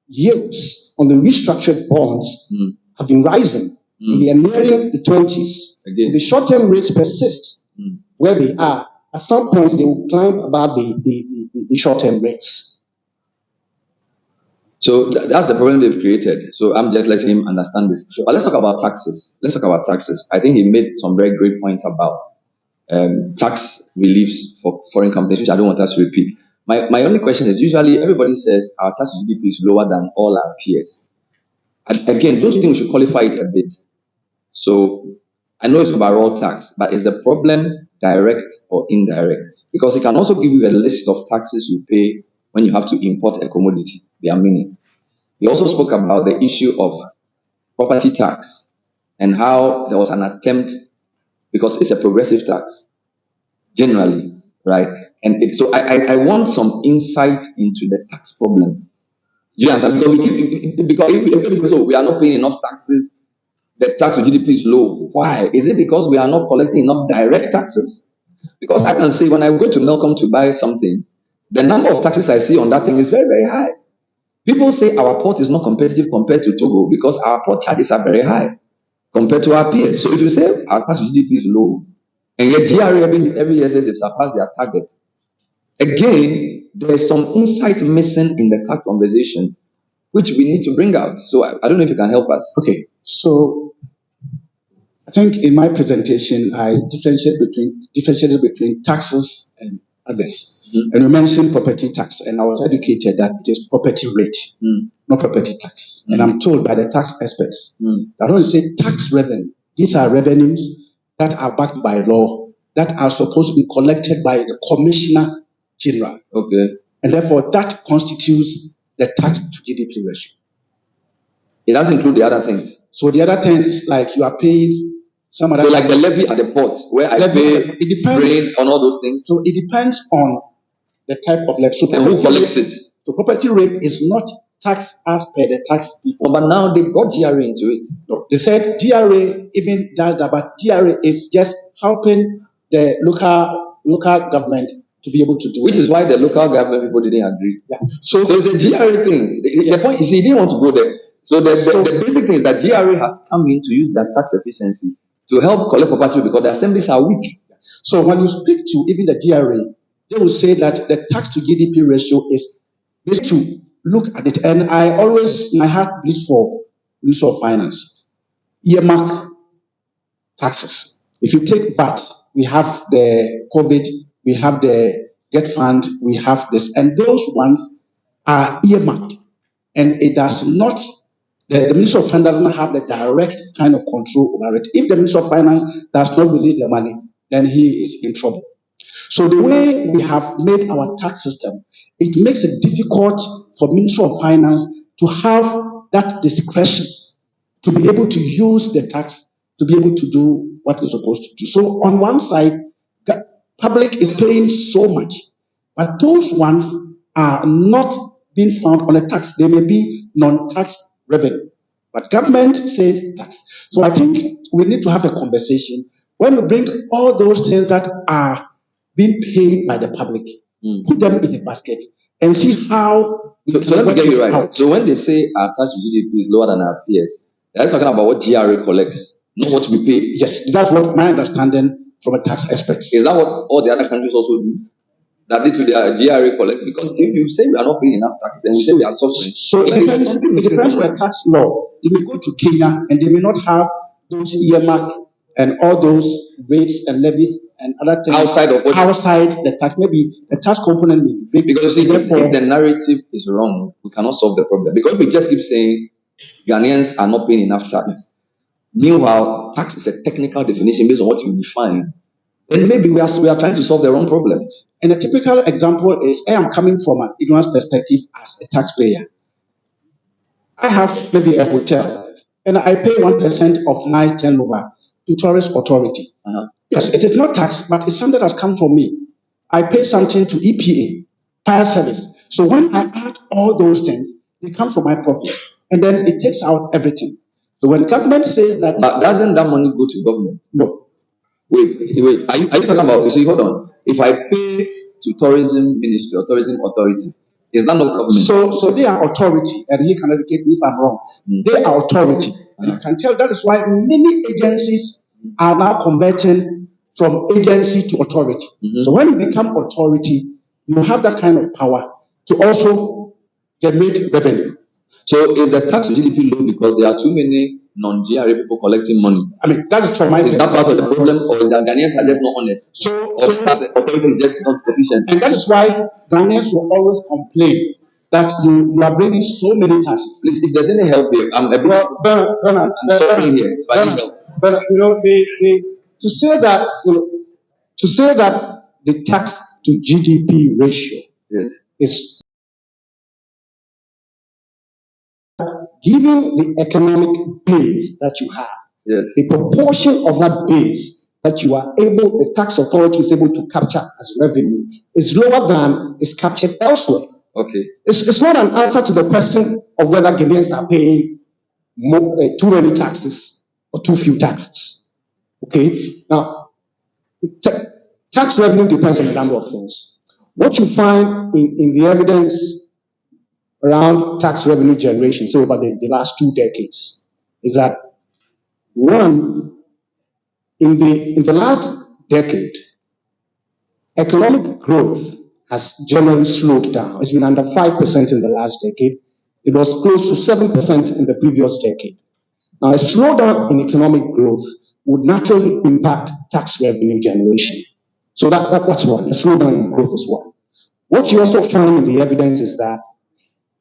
yields on the restructured bonds have been rising. And they are nearing the 20s. Again. The short-term rates persist where they are. At some point, they will climb above the short-term rates. So that's the problem they've created. So I'm just letting him understand this. But let's talk about taxes. I think he made some very great points about tax reliefs for foreign companies, which I don't want us to repeat. My only question is, usually everybody says our tax to GDP is lower than all our peers. And again, don't you think we should qualify it a bit? So I know it's overall tax, but is the problem direct or indirect? Because it can also give you a list of taxes you pay when you have to import a commodity, their meaning. He also spoke about the issue of property tax and how there was an attempt, because it's a progressive tax, generally, right? And so I want some insight into the tax problem. You understand? Because if we are not paying enough taxes, the tax to GDP is low. Why? Is it because we are not collecting enough direct taxes? Because I can say when I go to Melcom to buy something, the number of taxes I see on that thing is very, very high. People say our port is not competitive compared to Togo because our port charges are very high compared to our peers. So if you say our tax to GDP is low, and yet GRA every year says they've surpassed their target, again, there's some insight missing in the tax conversation, which we need to bring out. So I don't know if you can help us. Okay, so I think in my presentation I differentiated between taxes and others. And we mentioned property tax, and I was educated that it is property rate, not property tax. And I'm told by the tax experts that when you say tax revenue, these are revenues that are backed by law, that are supposed to be collected by the Commissioner General. Okay. And therefore that constitutes the tax to GDP ratio. It doesn't include the other things. So the other things, like you are paying some other. So like the levy at the port, where I pay grain on all those things. So it depends on the type of levy. So and who collects it? So property rate is not taxed as per the tax people. But now they brought GRA into it. No, they said DRA even does that, but DRA is just helping the local government to be able to do Which it. is why the local government people didn't agree. Yeah. So it's a GRA thing. The point is he didn't want to go there. So the basic thing is that GRA has come in to use that tax efficiency to help collect property because the assemblies are weak. So when you speak to even the DRA, they will say that the tax to GDP ratio is based to look at it. And I always, my heart beats for Minister of Finance, earmark taxes. If you take VAT, we have the COVID, we have the Get Fund, we have this, and those ones are earmarked. And it does not, the Minister of Finance doesn't have the direct kind of control over it. If the Minister of Finance does not release the money, then he is in trouble. So the way we have made our tax system, it makes it difficult for Minister of Finance to have that discretion to be able to use the tax to be able to do what it's supposed to do. So on one side, the public is paying so much, but those ones are not being found on a tax. They may be non-tax revenue, but government says tax. So I think we need to have a conversation when we bring all those things that are being paid by the public, put them in the basket, and see how. So let me get you right. Out. So when they say our tax to GDP is lower than our peers, they're talking about what GRA collects, not what we pay. Yes, that's what my understanding from a tax expert. Is that what all the other countries also do? That they to their GRA collect? Because if you say we are not paying enough taxes and we say we are suffering, so it depends on the tax law. They may go to Kenya and they may not have those earmark and all those rates and levies and other things outside the tax. Maybe the tax component may be big. Because you see, if the narrative is wrong, we cannot solve the problem. Because we just keep saying Ghanaians are not paying enough tax. Meanwhile, tax is a technical definition based on what you define. And maybe we are trying to solve the wrong problem. And a typical example is, I am coming from an ignorance perspective as a taxpayer. I have maybe a hotel, and I pay 1% of my turnover to tourist authority. Yes, it is not tax, but it's something that has come from me. I pay something to EPA, fire service. So when I add all those things, they come from my profit, and then it takes out everything. So when government says that, but doesn't that money go to government? No. Wait. Are you talking about? So hold on. If I pay to tourism ministry or tourism authority, is that not government? So they are authority, and he can educate me if I'm wrong. They are authority, and I can tell that is why many agencies are now converting from agency to authority. So when you become authority, you have that kind of power to also generate revenue. So is the tax to GDP low because there are too many non-GRA people collecting money? I mean, that is from my. Is that part of the problem, or is that Ghanaians are just not honest? Or tax authority is just not sufficient? And that is why Ghanaians will always complain that you are bringing so many taxes. Please, if there's any help here, I'm sorry here. But to say that the tax to GDP ratio is given the economic base that you have, the proportion of that base that you are able, the tax authority is able to capture as revenue is lower than is captured elsewhere. Okay. It's not an answer to the question of whether Ghanaians are paying too many taxes or too few taxes. Okay. Now, tax revenue depends on a number of things. What you find in the evidence around tax revenue generation, so over the last 2 decades, is that one, in the last decade, economic growth has generally slowed down. It's been under 5% in the last decade. It was close to 7% in the previous decade. Now, a slowdown in economic growth would naturally impact tax revenue generation. So that's one. A slowdown in growth is one. What you also find in the evidence is that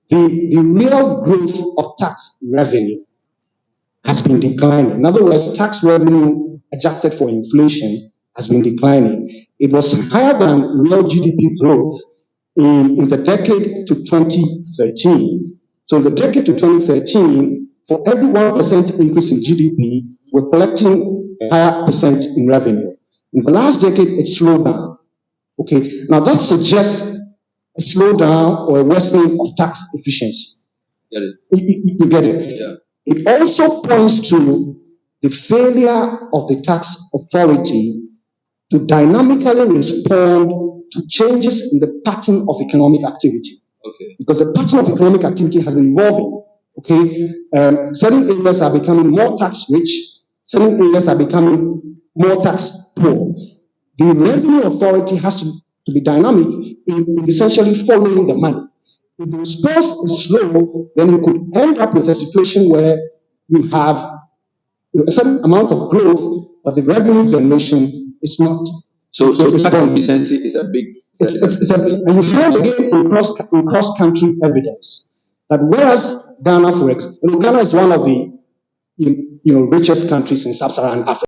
the real growth of tax revenue has been declining. In other words, tax revenue adjusted for inflation has been declining. It was higher than real GDP growth in the decade to 2013. So in the decade to 2013, for every 1% increase in GDP, we're collecting a higher percent in revenue. In the last decade, it slowed down. Okay, now that suggests a slowdown or a worsening of tax efficiency. Get it? You get it? Yeah. It also points to the failure of the tax authority to dynamically respond to changes in the pattern of economic activity. Okay. Because the pattern of economic activity has been evolving. Okay, certain areas are becoming more tax rich, certain areas are becoming more tax poor. The revenue authority has to to be dynamic in essentially following the money. If the response is slow, then you could end up with a situation where you have a certain amount of growth, but the revenue generation is not. So tax efficiency is a big. And you find again in cross-country evidence that whereas Ghana, for example, Ghana is one of the richest countries in sub-Saharan Africa.